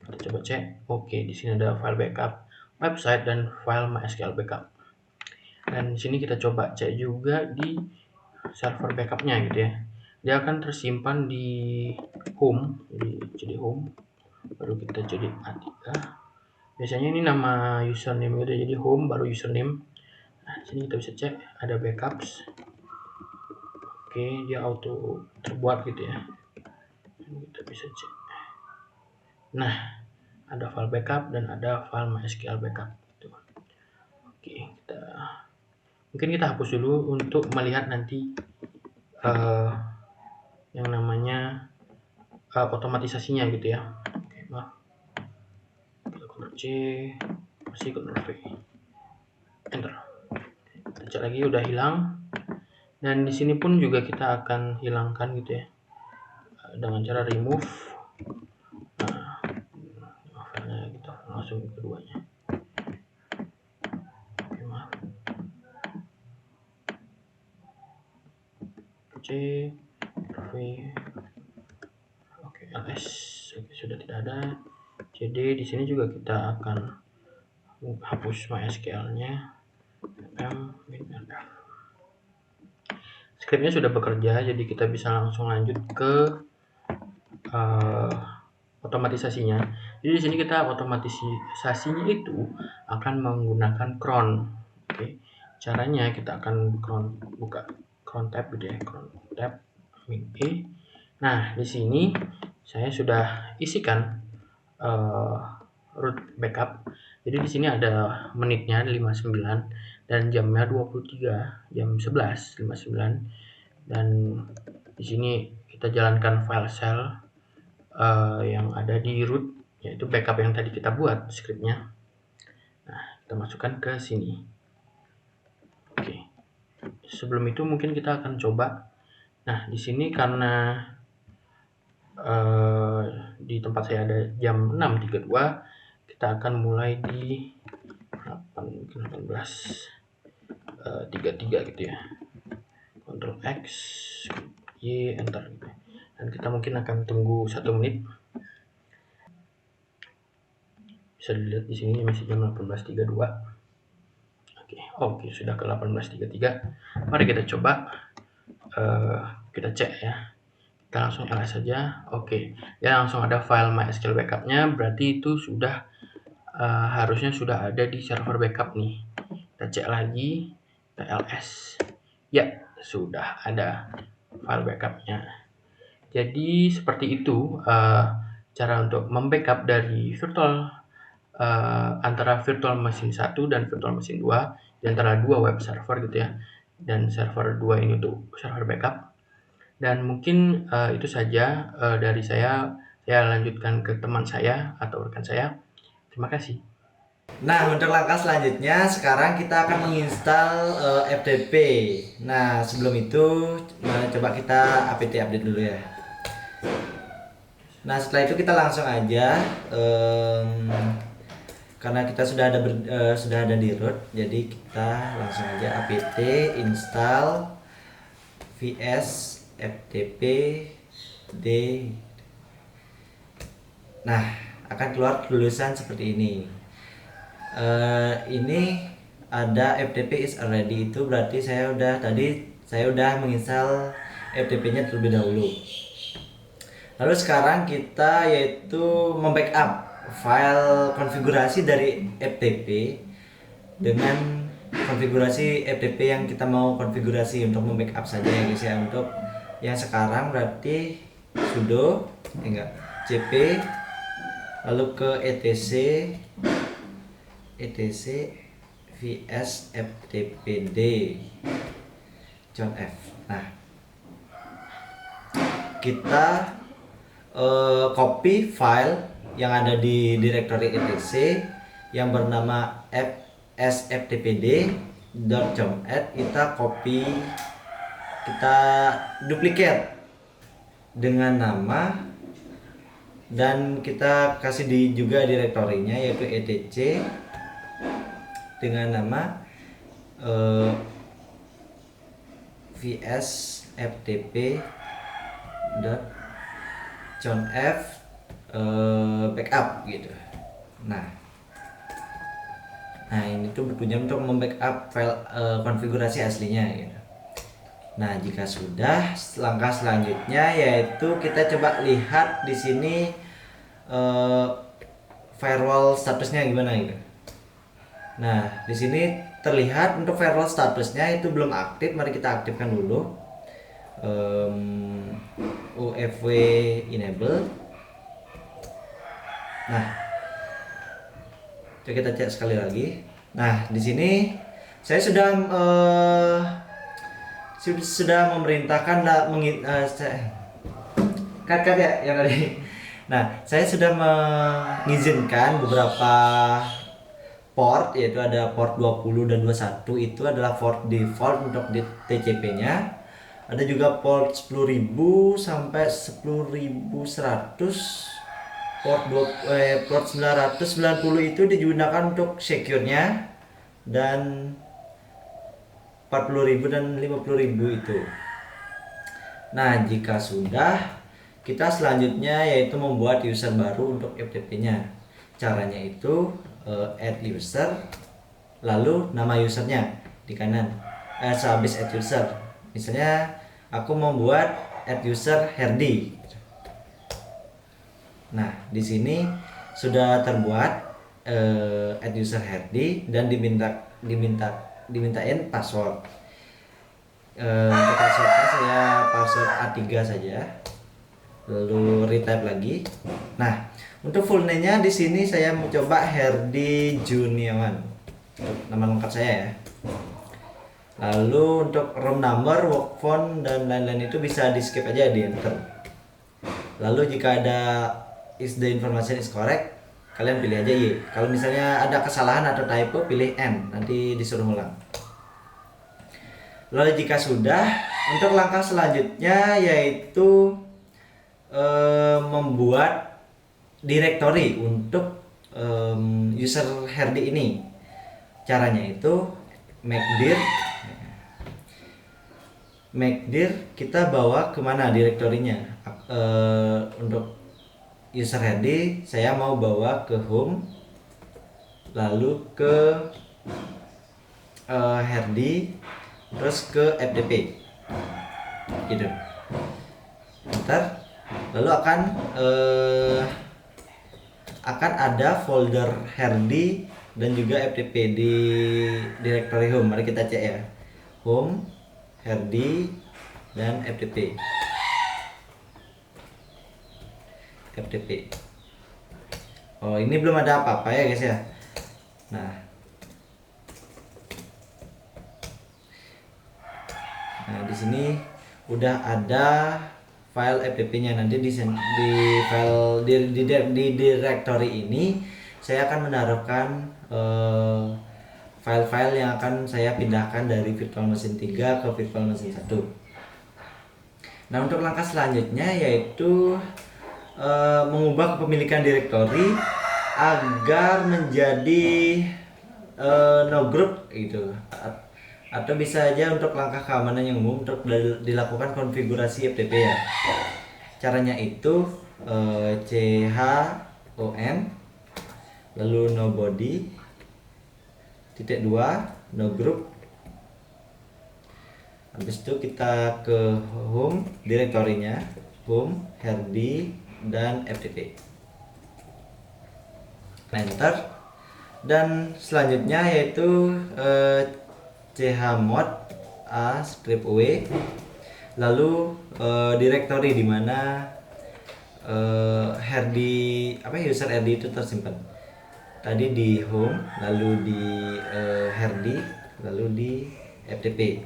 kita coba cek. Oke, di sini ada file backup website dan file MySQL backup. Dan di sini kita coba cek juga di server backupnya gitu ya. Dia akan tersimpan di home, jadi home, baru kita jadi A3. Biasanya ini nama username gitu, jadi home baru username. Nah, di sini kita bisa cek ada backups. Oke, dia auto terbuat gitu ya. Kita bisa cek. Nah, ada file backup dan ada file MySQL backup. Oke, mungkin kita hapus dulu untuk melihat nanti yang namanya otomatisasinya gitu ya. Oke, maaf. Kita Ctrl C, masih Ctrl V, Enter. Kita cek lagi, udah hilang. Dan di sini pun juga kita akan hilangkan gitu ya dengan cara remove. Nah, filenya kita langsung ke keduanya. Oke, maaf. C, V, oke, ls, oke, sudah tidak ada. Jadi di sini juga kita akan hapus MySQL-nya. Scriptnya sudah bekerja, jadi kita bisa langsung lanjut ke otomatisasinya. Jadi di sini kita otomatisasinya itu akan menggunakan cron. Oke, caranya kita akan buka cron tab gitu ya, cron tab min e. Nah, di sini saya sudah isikan root backup. Jadi di sini ada menitnya 59 dan jamnya 23, jam 11.59. Dan di sini kita jalankan file shell yang ada di root, yaitu backup yang tadi kita buat scriptnya. Nah, Kita masukkan ke sini. Oke. Sebelum itu mungkin kita akan coba. Nah, di sini karena di tempat saya ada jam 6.32, kita akan mulai di 18.33 gitu ya. Ctrl X, Y, enter gitu. Dan kita mungkin akan tunggu 1 menit. Bisa dilihat di sini masih jam 18.32. Oke, sudah ke 18.33. Mari kita coba, kita cek ya. Kita langsung ls saja. Oke, ya langsung ada file MySQL backupnya. Berarti itu sudah harusnya sudah ada di server backup nih. Kita cek lagi, kita ls. Ya, sudah ada file backupnya. Jadi seperti itu cara untuk membackup dari antara virtual machine 1 dan virtual machine 2 di antara dua web server gitu ya. Dan server 2 ini untuk server backup. Dan mungkin itu saja dari saya. Saya lanjutkan ke teman saya atau rekan saya. Terima kasih. Nah, untuk langkah selanjutnya sekarang kita akan menginstal FTP. Nah, sebelum itu coba kita apt update dulu ya. Nah, setelah itu kita langsung aja karena kita sudah ada di root, jadi kita langsung aja apt install vs ftp d. Nah, akan keluar tulisan seperti ini. Ini ada FTP is already, itu berarti saya udah menginstal FTP-nya terlebih dahulu. Lalu sekarang kita yaitu membackup file konfigurasi dari FTP dengan konfigurasi FTP yang kita mau konfigurasi untuk membackup saja ya guys ya. Untuk yang sekarang berarti sudo cp lalu ke etc vs ftpd .f. Nah, kita copy file yang ada di directory etc yang bernama fsftpd.jomp. Kita duplicate dengan nama dan kita kasih juga direktorinya yaitu etc dengan nama vs ftp.johnf backup gitu. Nah ini tuh bertujuan untuk membackup file konfigurasi aslinya gitu. Nah, jika sudah, langkah selanjutnya yaitu kita coba lihat di sini firewall statusnya gimana gitu. Nah, di sini terlihat untuk firewall statusnya itu belum aktif. Mari kita aktifkan dulu. UFW enable. Nah, coba kita cek sekali lagi. Nah, di sini saya sudah memerintahkan cut ya yang tadi. Nah, saya sudah mengizinkan beberapa port, yaitu ada port 20 dan 21 itu adalah port default untuk TCP-nya. Ada juga port 10.000 sampai 10.100. Port 990 itu digunakan untuk secure-nya, dan 40.000 dan 50.000 itu. Nah, jika sudah, kita selanjutnya yaitu membuat user baru untuk FTP-nya. Caranya itu add user, lalu nama usernya di kanan. Sehabis add user, misalnya aku membuat add user Herdi. Nah, di sini sudah terbuat add user Herdi dan dimintain password. Untuk passwordnya saya password A3 saja, lalu retype lagi. Nah, untuk full name-nya di sini saya mencoba Herdi Juniawan, untuk nama lengkap saya ya. Lalu untuk room number, work phone dan lain-lain itu bisa di skip aja, di enter. Lalu jika ada is the information is correct, kalian pilih aja Y. Kalau misalnya ada kesalahan atau typo, pilih N, nanti disuruh ulang. Lalu jika sudah, untuk langkah selanjutnya yaitu membuat directory untuk user Herdi ini. Caranya itu make dir kita bawa kemana direktorinya. Untuk user Herdi saya mau bawa ke home, lalu ke Herdi, terus ke FTP gitu. Ntar lalu akan ada folder Herdi dan juga FTP di directory home. Mari kita cek ya, home, Herdi, dan FTP. Oh, ini belum ada apa-apa ya guys ya. Nah, di sini udah ada file FTP-nya. Nanti di file di directory ini saya akan menaruhkan file-file yang akan saya pindahkan dari virtual machine 3 ke virtual machine 1. Nah, untuk langkah selanjutnya yaitu mengubah kepemilikan directory agar menjadi no group gitu. Atau bisa aja untuk langkah keamanan yang umum untuk dilakukan konfigurasi FTP ya. Caranya itu chon lalu nobody titik 2 no group. Habis itu kita ke home, direktorinya home, Herdi, dan FTP. Enter. Dan selanjutnya yaitu chmod a script w, lalu directory di mana Herdi user Herdi itu tersimpan. Tadi di home, lalu di Herdi, lalu di FTP.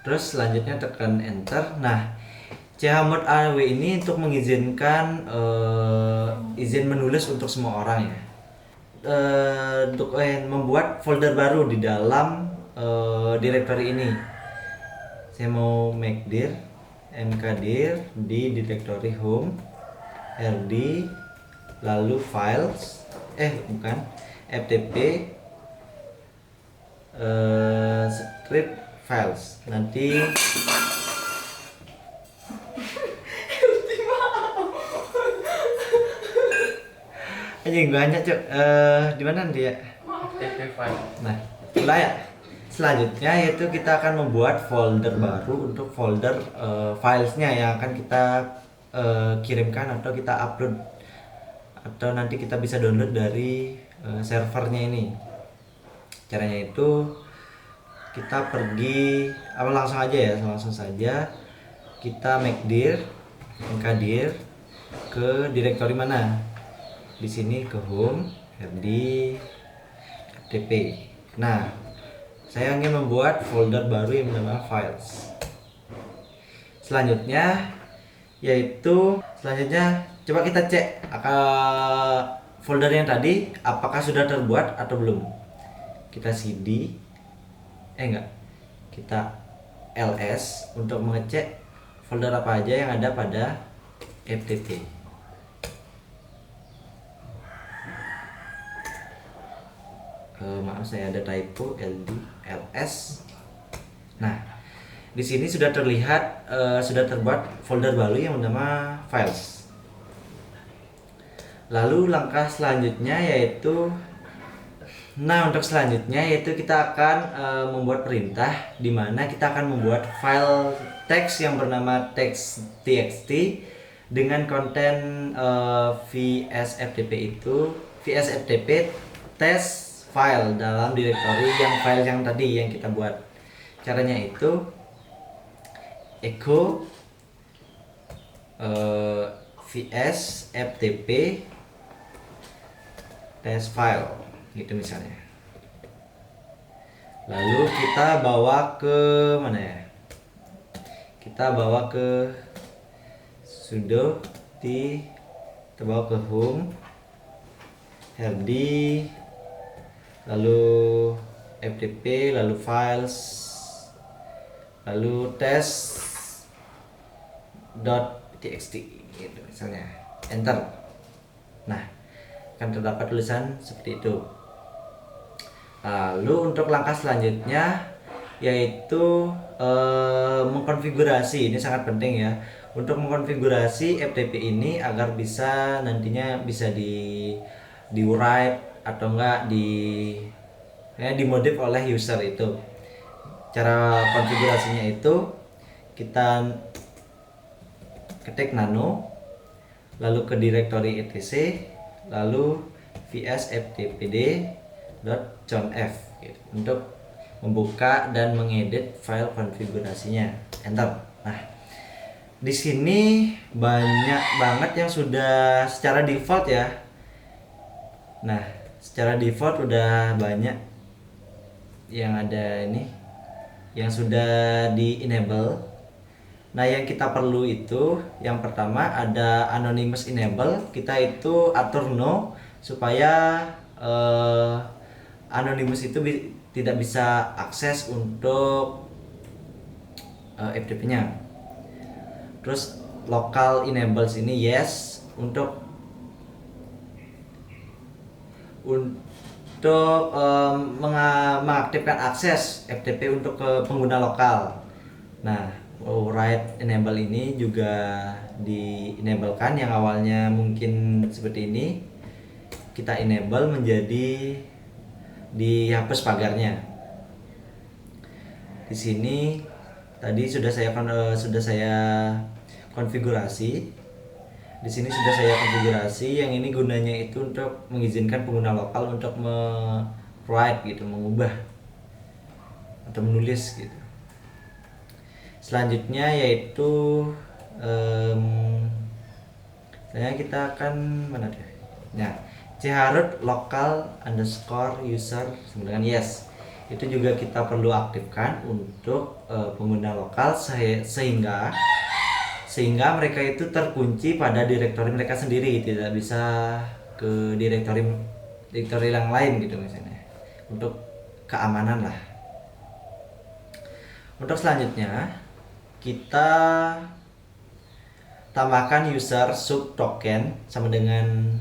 Terus selanjutnya tekan enter. Nah, chmod aw ini untuk mengizinkan izin menulis untuk semua orang ya. Untuk membuat folder baru di dalam directory ini. Saya mau make dir mkdir di directory home, Herdi, lalu files, FTP, script files. Nanti anjing banyak cok. Di mana nanti ya? FTP file. Nah, mulai ya. Selanjutnya yaitu kita akan membuat folder baru untuk folder filesnya yang akan kita kirimkan atau kita upload, atau nanti kita bisa download dari servernya ini. Caranya itu kita pergi langsung saja kita make dir mkdir ke directory mana. Di sini ke home, Herdi, FTP. Nah, saya ingin membuat folder baru yang bernama files. Selanjutnya coba kita cek folder yang tadi apakah sudah terbuat atau belum. Kita cd kita ls untuk mengecek folder apa aja yang ada pada FTP. Maaf, saya ada typo ls. Nah, di sini sudah terlihat sudah terbuat folder baru yang bernama files. Lalu langkah selanjutnya yaitu kita akan membuat perintah di mana kita akan membuat file teks yang bernama text.txt dengan konten vsftp test file dalam directory yang file yang tadi yang kita buat. Caranya itu echo vsftp test file gitu misalnya. Lalu kita bawa ke mana ya? Kita bawa ke sudo kita bawa ke home, Herdi, lalu FTP, lalu files, lalu test.txt gitu misalnya, enter. Nah, akan terdapat tulisan seperti itu. Lalu untuk langkah selanjutnya yaitu mengkonfigurasi. Ini sangat penting ya, untuk mengkonfigurasi FTP ini agar bisa nantinya bisa di write atau enggak dimodif oleh user itu. Cara konfigurasinya itu kita ketik nano, lalu ke directory etc, lalu vs/ftpd.conf gitu, untuk membuka dan mengedit file konfigurasinya, enter. Nah, di sini banyak banget yang sudah secara default ya. Nah, secara default udah banyak yang ada ini yang sudah di enable. Nah, yang kita perlu itu yang pertama ada anonymous enable. Kita itu atur no supaya anonymous itu tidak bisa akses untuk FTP-nya. Terus local enables ini yes, untuk mengaktifkan akses FTP untuk ke pengguna lokal. Nah, write enable ini juga di-enablekan, yang awalnya mungkin seperti ini kita enable menjadi dihapus pagarnya. Di sini tadi sudah saya konfigurasi. Di sini sudah saya konfigurasi. Yang ini gunanya itu untuk mengizinkan pengguna lokal untuk write gitu, mengubah atau menulis gitu. Selanjutnya yaitu kita akan mana deh? Nah, chroot local underscore user sama dengan yes. Itu juga kita perlu aktifkan untuk pengguna lokal sehingga mereka itu terkunci pada direktori mereka sendiri, tidak bisa ke direktori yang lain gitu misalnya, untuk keamanan lah. Untuk selanjutnya kita tambahkan user sub token sama dengan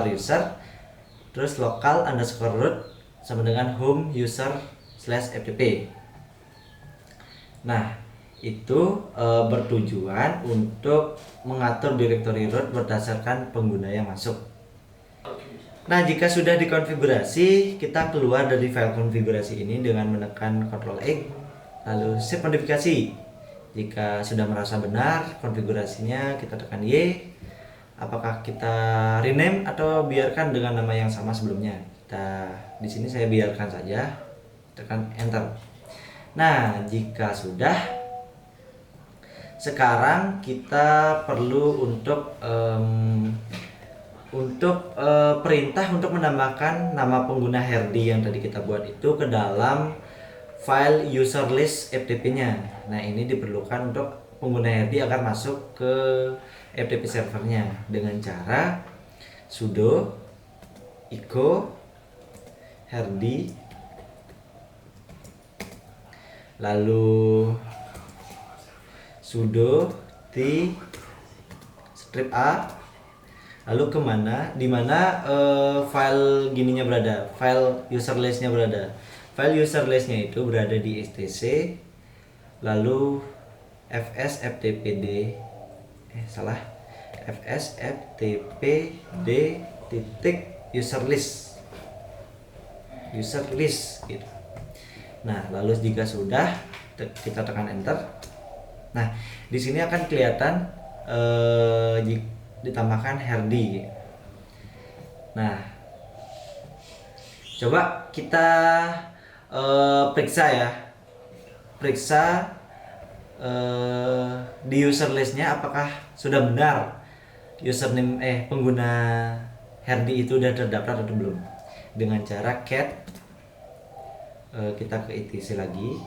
$user, terus local underscore root sama dengan home user /ftp. Nah, itu bertujuan untuk mengatur directory root berdasarkan pengguna yang masuk. Nah, jika sudah dikonfigurasi, kita keluar dari file konfigurasi ini dengan menekan Ctrl X, lalu save modifikasi. Jika sudah merasa benar konfigurasinya, kita tekan Y. Apakah kita rename atau biarkan dengan nama yang sama sebelumnya? Di sini saya biarkan saja, tekan enter. Nah, jika sudah, sekarang kita perlu untuk perintah untuk menambahkan nama pengguna Herdi yang tadi kita buat itu ke dalam file user list FTP-nya. Nah, ini diperlukan untuk pengguna Herdi agar masuk ke FTP servernya dengan cara sudo echo Herdi, lalu sudo t strip a, lalu kemana, dimana file gininya berada, file user list-nya berada. File user list-nya itu berada di stc, lalu fsftpd titik user list gitu. Nah, lalu jika sudah, kita tekan enter. Nah, di sini akan kelihatan ditambahkan Herdi. Nah, coba kita periksa di user listnya apakah sudah benar username pengguna Herdi itu sudah terdaftar atau belum, dengan cara cat kita ke etc lagi,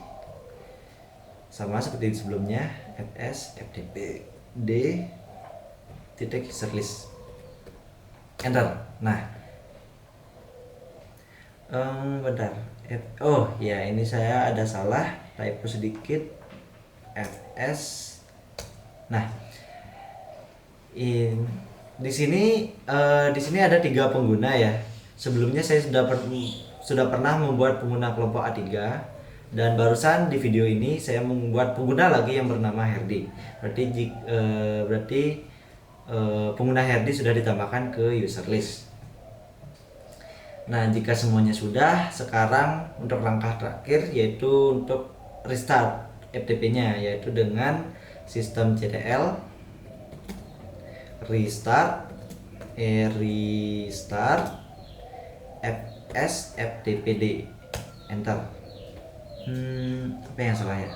sama seperti sebelumnya, fsftpd titik user list, enter. Nah, Bentar. Oh ya, ini saya ada salah typo sedikit. fs. Nah, di sini ada 3 pengguna ya. Sebelumnya saya sudah pernah membuat pengguna kelompok A3, dan barusan di video ini saya membuat pengguna lagi yang bernama Herdi. Berarti pengguna Herdi sudah ditambahkan ke user list. Nah, jika semuanya sudah, sekarang untuk langkah terakhir yaitu untuk restart FTP-nya, yaitu dengan sistem ctl restart fs ftpd, enter. Apa yang salah ya?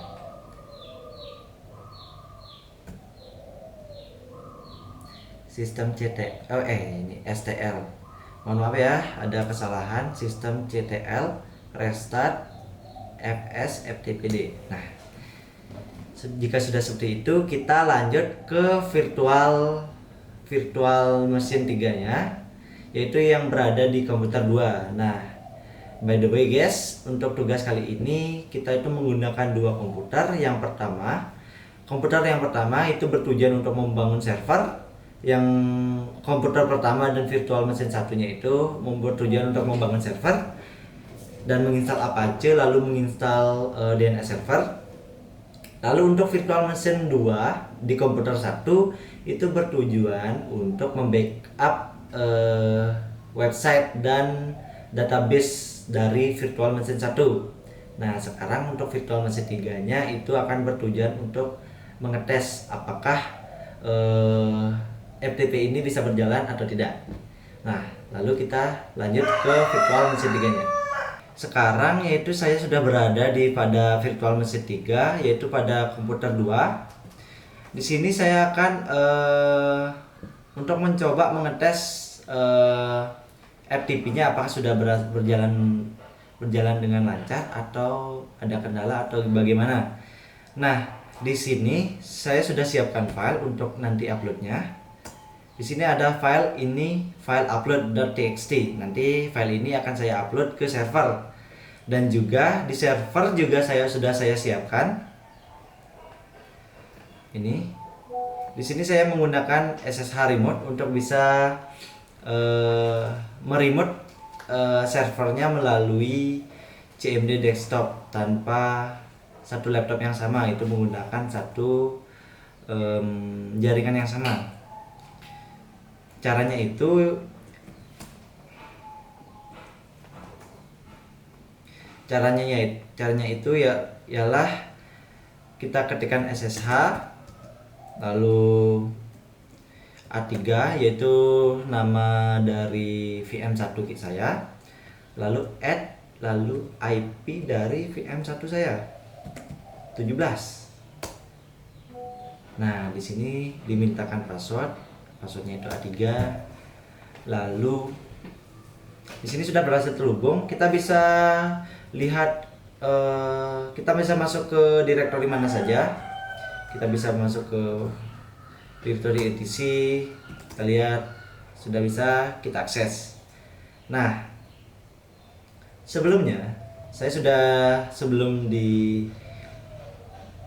Sistem ini stl. Mohon maaf ya, ada kesalahan. Sistem ctl restart fs ftpd. Nah, jika sudah seperti itu, kita lanjut ke virtual mesin 3-nya, yaitu yang berada di komputer 2. Nah, by the way guys, untuk tugas kali ini kita itu menggunakan 2 komputer. Komputer yang pertama itu bertujuan untuk membangun server. Yang komputer pertama dan virtual mesin satunya itu membuat tujuan untuk membangun server dan menginstal Apache, lalu menginstal DNS server. Lalu untuk virtual mesin 2 di komputer 1 itu bertujuan untuk membackup website dan database dari virtual mesin 1. Nah, sekarang untuk virtual mesin 3-nya itu akan bertujuan untuk mengetes apakah FTP ini bisa berjalan atau tidak. Nah, lalu kita lanjut ke virtual mesin 3-nya. Sekarang yaitu saya sudah berada pada virtual mesin 3, yaitu pada komputer 2. Di sini saya akan untuk mencoba mengetes FTP-nya apakah sudah berjalan dengan lancar atau ada kendala atau bagaimana. Nah, di sini saya sudah siapkan file untuk nanti uploadnya. Di sini ada file upload.txt. Nanti file ini akan saya upload ke server. Dan juga di server juga sudah saya siapkan. Ini. Di sini saya menggunakan SSH remote untuk bisa meremote servernya melalui CMD desktop tanpa satu laptop yang sama, itu menggunakan satu jaringan yang sama. Caranya itu ialah kita ketikkan SSH lalu A3, yaitu nama dari VM1 kit saya, lalu add, lalu IP dari VM1 saya 17. Nah, di sini dimintakan passwordnya itu A3. Lalu di sini sudah berhasil terhubung. Kita bisa lihat, kita bisa masuk ke direktori mana saja. Kita bisa masuk ke direktori etc. Kita lihat sudah bisa kita akses. Nah,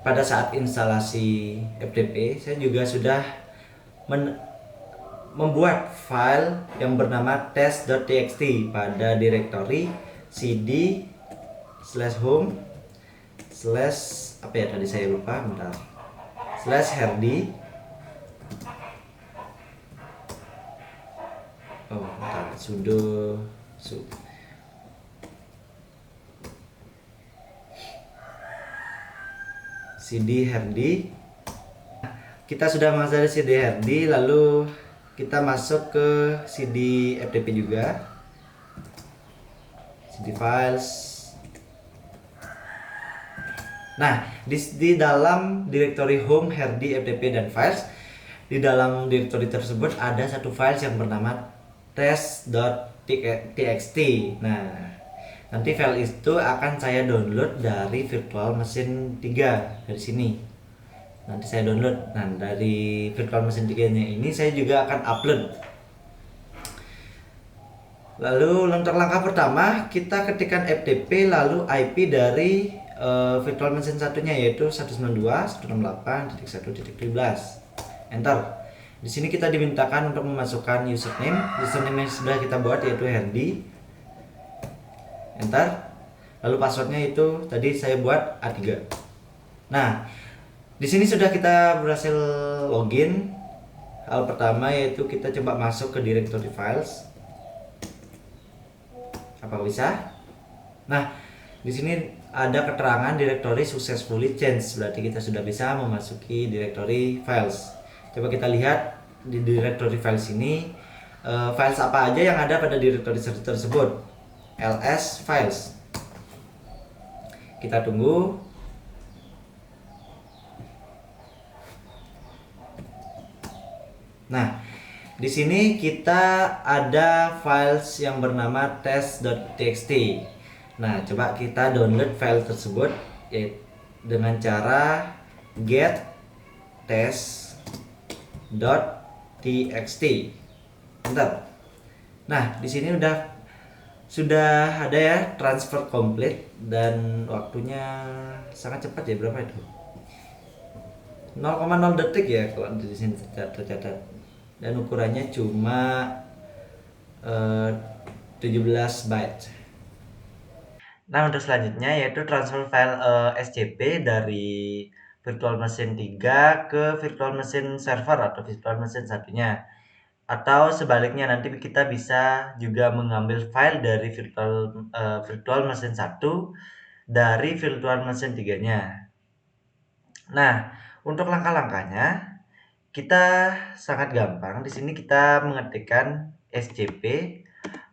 pada saat instalasi FTP, saya juga sudah membuat file yang bernama test.txt pada direktori cd/home/ apa ya tadi saya lupa, bentar, /herdi. Sudo cd herdi. Kita sudah masuk dari cd herdi, lalu kita masuk ke cd FTP juga, cd files. Nah, di dalam direktori home, herdi, FTP dan files, di dalam direktori tersebut ada satu file yang bernama test.txt. Nah, nanti file itu akan saya download dari virtual mesin 3 dari sini. Nanti saya download. Nah, dari virtual mesin 3-nya ini saya juga akan upload. Lalu untuk langkah pertama kita ketikkan FTP lalu IP dari virtual machine satunya yaitu 192.168.1.17. Enter. Di sini kita dimintakan untuk memasukkan username. Username yang sudah kita buat yaitu Herdi. Enter. Lalu passwordnya itu tadi saya buat A3. Nah, di sini sudah kita berhasil login. Hal pertama yaitu kita coba masuk ke directory files. Apakah bisa? Nah, di sini ada keterangan directory successfully changed, berarti kita sudah bisa memasuki directory files. Coba kita lihat di directory files ini files apa aja yang ada pada directory tersebut. ls files. Kita tunggu. Nah, di sini kita ada files yang bernama test.txt. Nah, coba kita download file tersebut dengan cara get test.txt. Enter. Nah, di sini sudah ada ya transfer complete dan waktunya sangat cepat ya, berapa itu? 0,0 detik ya kalau di sini tercatat. Dan ukurannya cuma 17 byte. Nah, untuk selanjutnya yaitu transfer file SCP dari virtual machine 3 ke virtual machine server atau virtual machine satunya. Atau sebaliknya nanti kita bisa juga mengambil file dari virtual machine 1 dari virtual machine 3-nya. Nah, untuk langkah-langkahnya kita sangat gampang. Di sini kita mengetikkan SCP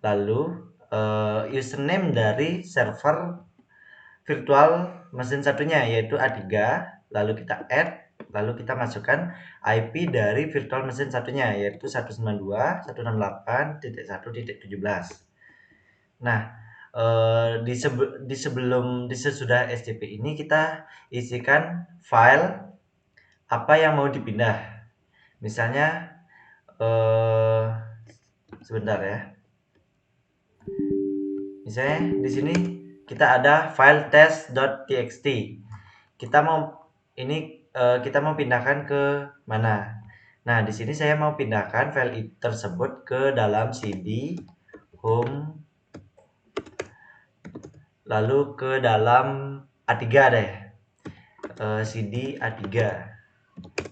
lalu username dari server virtual mesin satunya yaitu A3, lalu kita add, lalu kita masukkan IP dari virtual mesin satunya yaitu 192.168.1.17. Nah, di sesudah SCP ini kita isikan file apa yang mau dipindah. Misalnya sebentar ya. Misalnya di sini kita ada file test.txt. Kita mau pindahkan ke mana? Nah, di sini saya mau pindahkan file tersebut ke dalam CD home lalu ke dalam A3 deh. CD A3.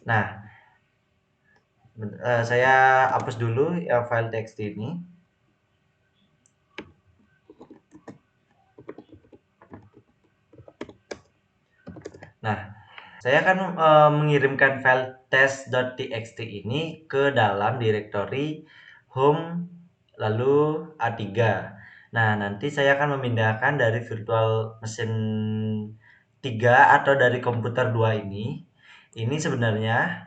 Nah, saya hapus dulu ya file txt ini. Nah, saya akan mengirimkan file test.txt ini ke dalam directory home lalu A3. Nah, nanti saya akan memindahkan dari virtual machine 3 atau dari komputer 2 ini. Ini sebenarnya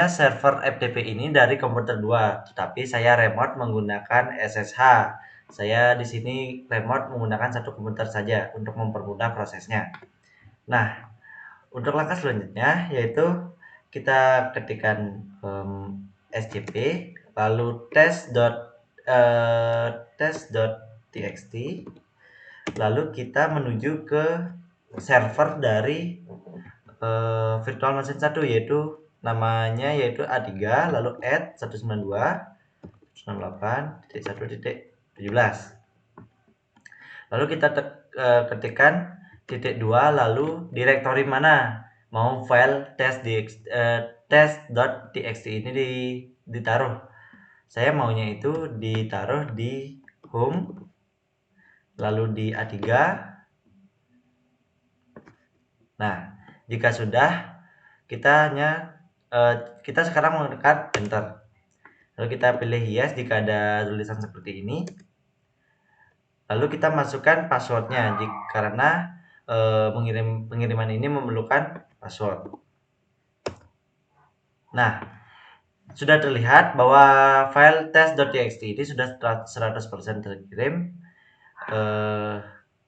server FTP ini dari komputer 2, tetapi saya remote menggunakan SSH. Saya di sini remote menggunakan satu komputer saja untuk mempermudah prosesnya. Nah, untuk langkah selanjutnya yaitu kita ketikkan SCP lalu test.txt lalu kita menuju ke server dari virtual machine 1 yaitu namanya yaitu A3 lalu add 192.168.1.17. Lalu kita ketikkan .2 lalu direktori mana mau file test.txt ini ditaruh. Saya maunya itu ditaruh di home lalu di A3. Nah, jika sudah kita sekarang menekan enter. Lalu kita pilih yes jika ada tulisan seperti ini. Lalu kita masukkan passwordnya karena pengiriman ini memerlukan password. Nah, sudah terlihat bahwa file test.txt ini sudah 100% terkirim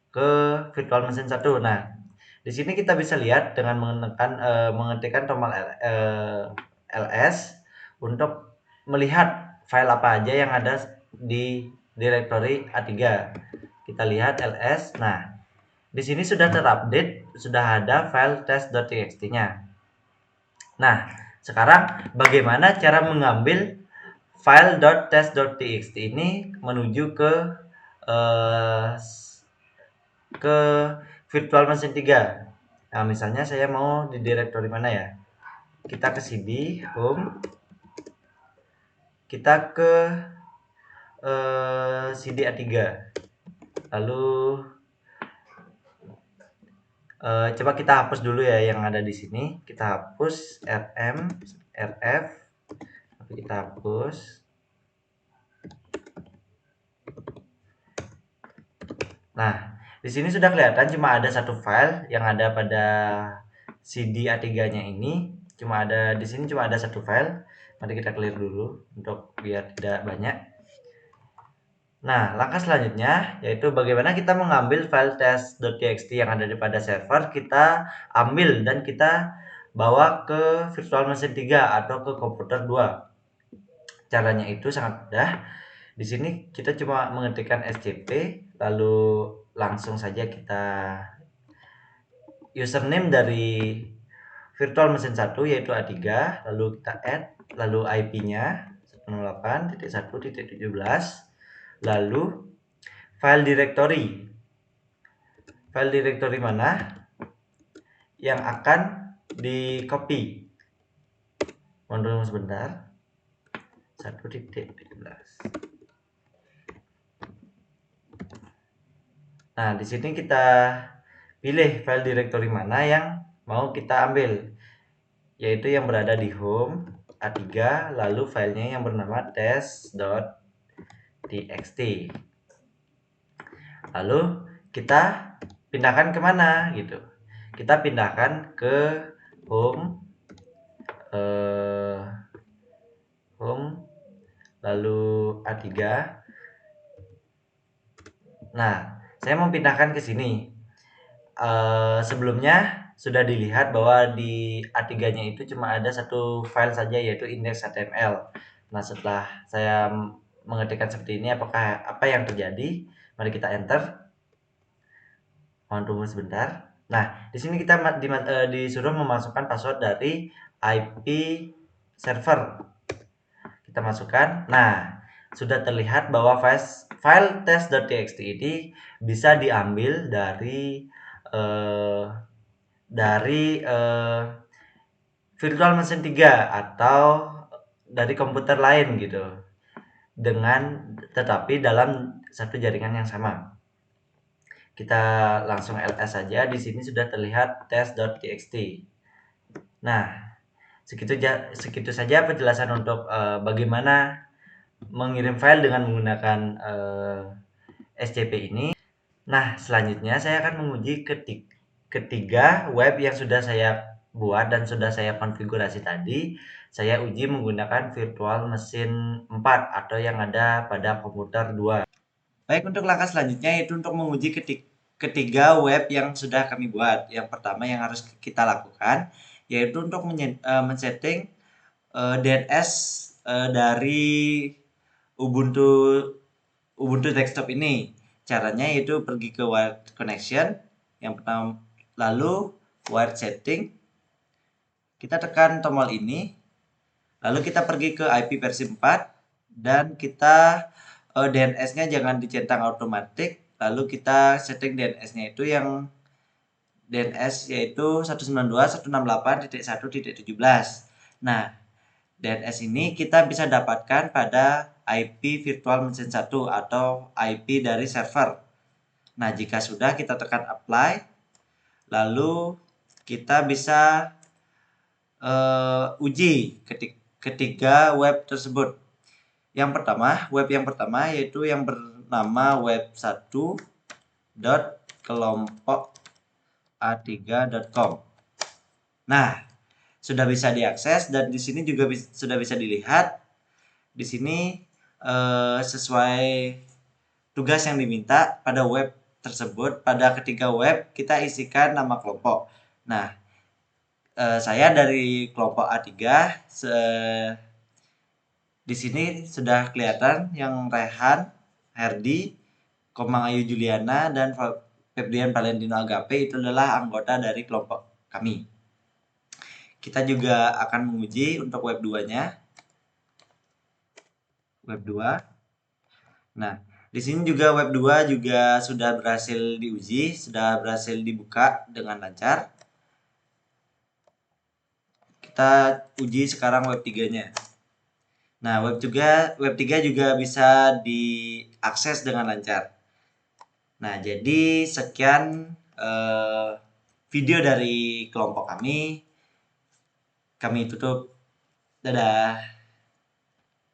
ke virtual machine 1. Nah, di sini kita bisa lihat dengan mengetikkan tombol ls untuk melihat file apa aja yang ada di directory A3. Kita lihat ls. Nah, di sini sudah terupdate, sudah ada file test.txt-nya. Nah, sekarang bagaimana cara mengambil file .test.txt ini menuju eh, ke virtual machine 3. Nah, misalnya saya mau di directory mana ya? Kita ke cd home, kita ke cd A3. Lalu coba kita hapus dulu ya yang ada di sini. Kita hapus rm, rf, tapi kita hapus. Nah, di sini sudah kelihatan cuma ada satu file yang ada pada CD A3-nya ini. Di sini cuma ada satu file. Mari kita clear dulu untuk biar tidak banyak. Nah, langkah selanjutnya yaitu bagaimana kita mengambil file test.txt yang ada di pada server, kita ambil dan kita bawa ke virtual machine 3 atau ke komputer 2. Caranya itu sangat mudah. Di sini kita cuma mengetikkan scp, lalu langsung saja kita username dari virtual machine 1 yaitu A3, lalu kita add, lalu IP-nya 108.1.17, lalu file directory mana yang akan di copy. Mohon tunggu sebentar. 1.17. Nah, di sini kita pilih file directory mana yang mau kita ambil, yaitu yang berada di home A3, lalu filenya yang bernama test.txt. Lalu kita pindahkan kemana gitu. Kita pindahkan ke home, lalu A3. Nah, saya mau pindahkan ke sini. Sebelumnya sudah dilihat bahwa di A3-nya itu cuma ada satu file saja yaitu index.html. Nah, setelah saya mengetikkan seperti ini, apa yang terjadi? Mari kita enter. Mohon tunggu sebentar. Nah, di sini kita disuruh memasukkan password dari IP server. Kita masukkan. Nah, sudah terlihat bahwa file test.txt ini bisa diambil dari virtual machine 3 atau dari komputer lain gitu, tetapi dalam satu jaringan yang sama. Kita langsung ls saja. Di sini sudah terlihat test.txt. Nah, segitu saja penjelasan untuk bagaimana mengirim file dengan menggunakan SCP ini. Nah, selanjutnya saya akan menguji ketiga web yang sudah saya buat dan sudah saya konfigurasi tadi. Saya uji menggunakan virtual machine 4 atau yang ada pada komputer 2. Baik, untuk langkah selanjutnya yaitu untuk menguji ketiga web yang sudah kami buat. Yang pertama yang harus kita lakukan yaitu untuk men-setting DNS dari Ubuntu desktop ini. Caranya yaitu pergi ke wired connection yang pertama, lalu wired setting. Kita tekan tombol ini. Lalu kita pergi ke IP versi 4 dan kita DNS-nya jangan dicentang otomatis. Lalu kita setting DNS-nya itu yang DNS yaitu 192.168.1.17. Nah, DNS ini kita bisa dapatkan pada IP virtual machine 1 atau IP dari server. Nah, jika sudah kita tekan apply, lalu kita bisa uji ketiga web tersebut. Web yang pertama yaitu yang bernama web1.kelompoka3.com. Nah, sudah bisa diakses dan di sini juga sudah bisa dilihat. Di sini sesuai tugas yang diminta pada web tersebut, pada ketiga web kita isikan nama kelompok. Nah, saya dari kelompok A3, Di sini sudah kelihatan yang Rehan, Herdi, Komang Ayu Juliana, dan Febrian Valentino Agape itu adalah anggota dari kelompok kami. Kita juga akan menguji untuk web 2-nya. Web 2. Nah, di sini juga web 2 juga sudah berhasil diuji, sudah berhasil dibuka dengan lancar. Kita uji sekarang web 3-nya. Nah, web 3 juga bisa diakses dengan lancar. Nah, jadi sekian video dari kelompok kami. Kami tutup. Dadah.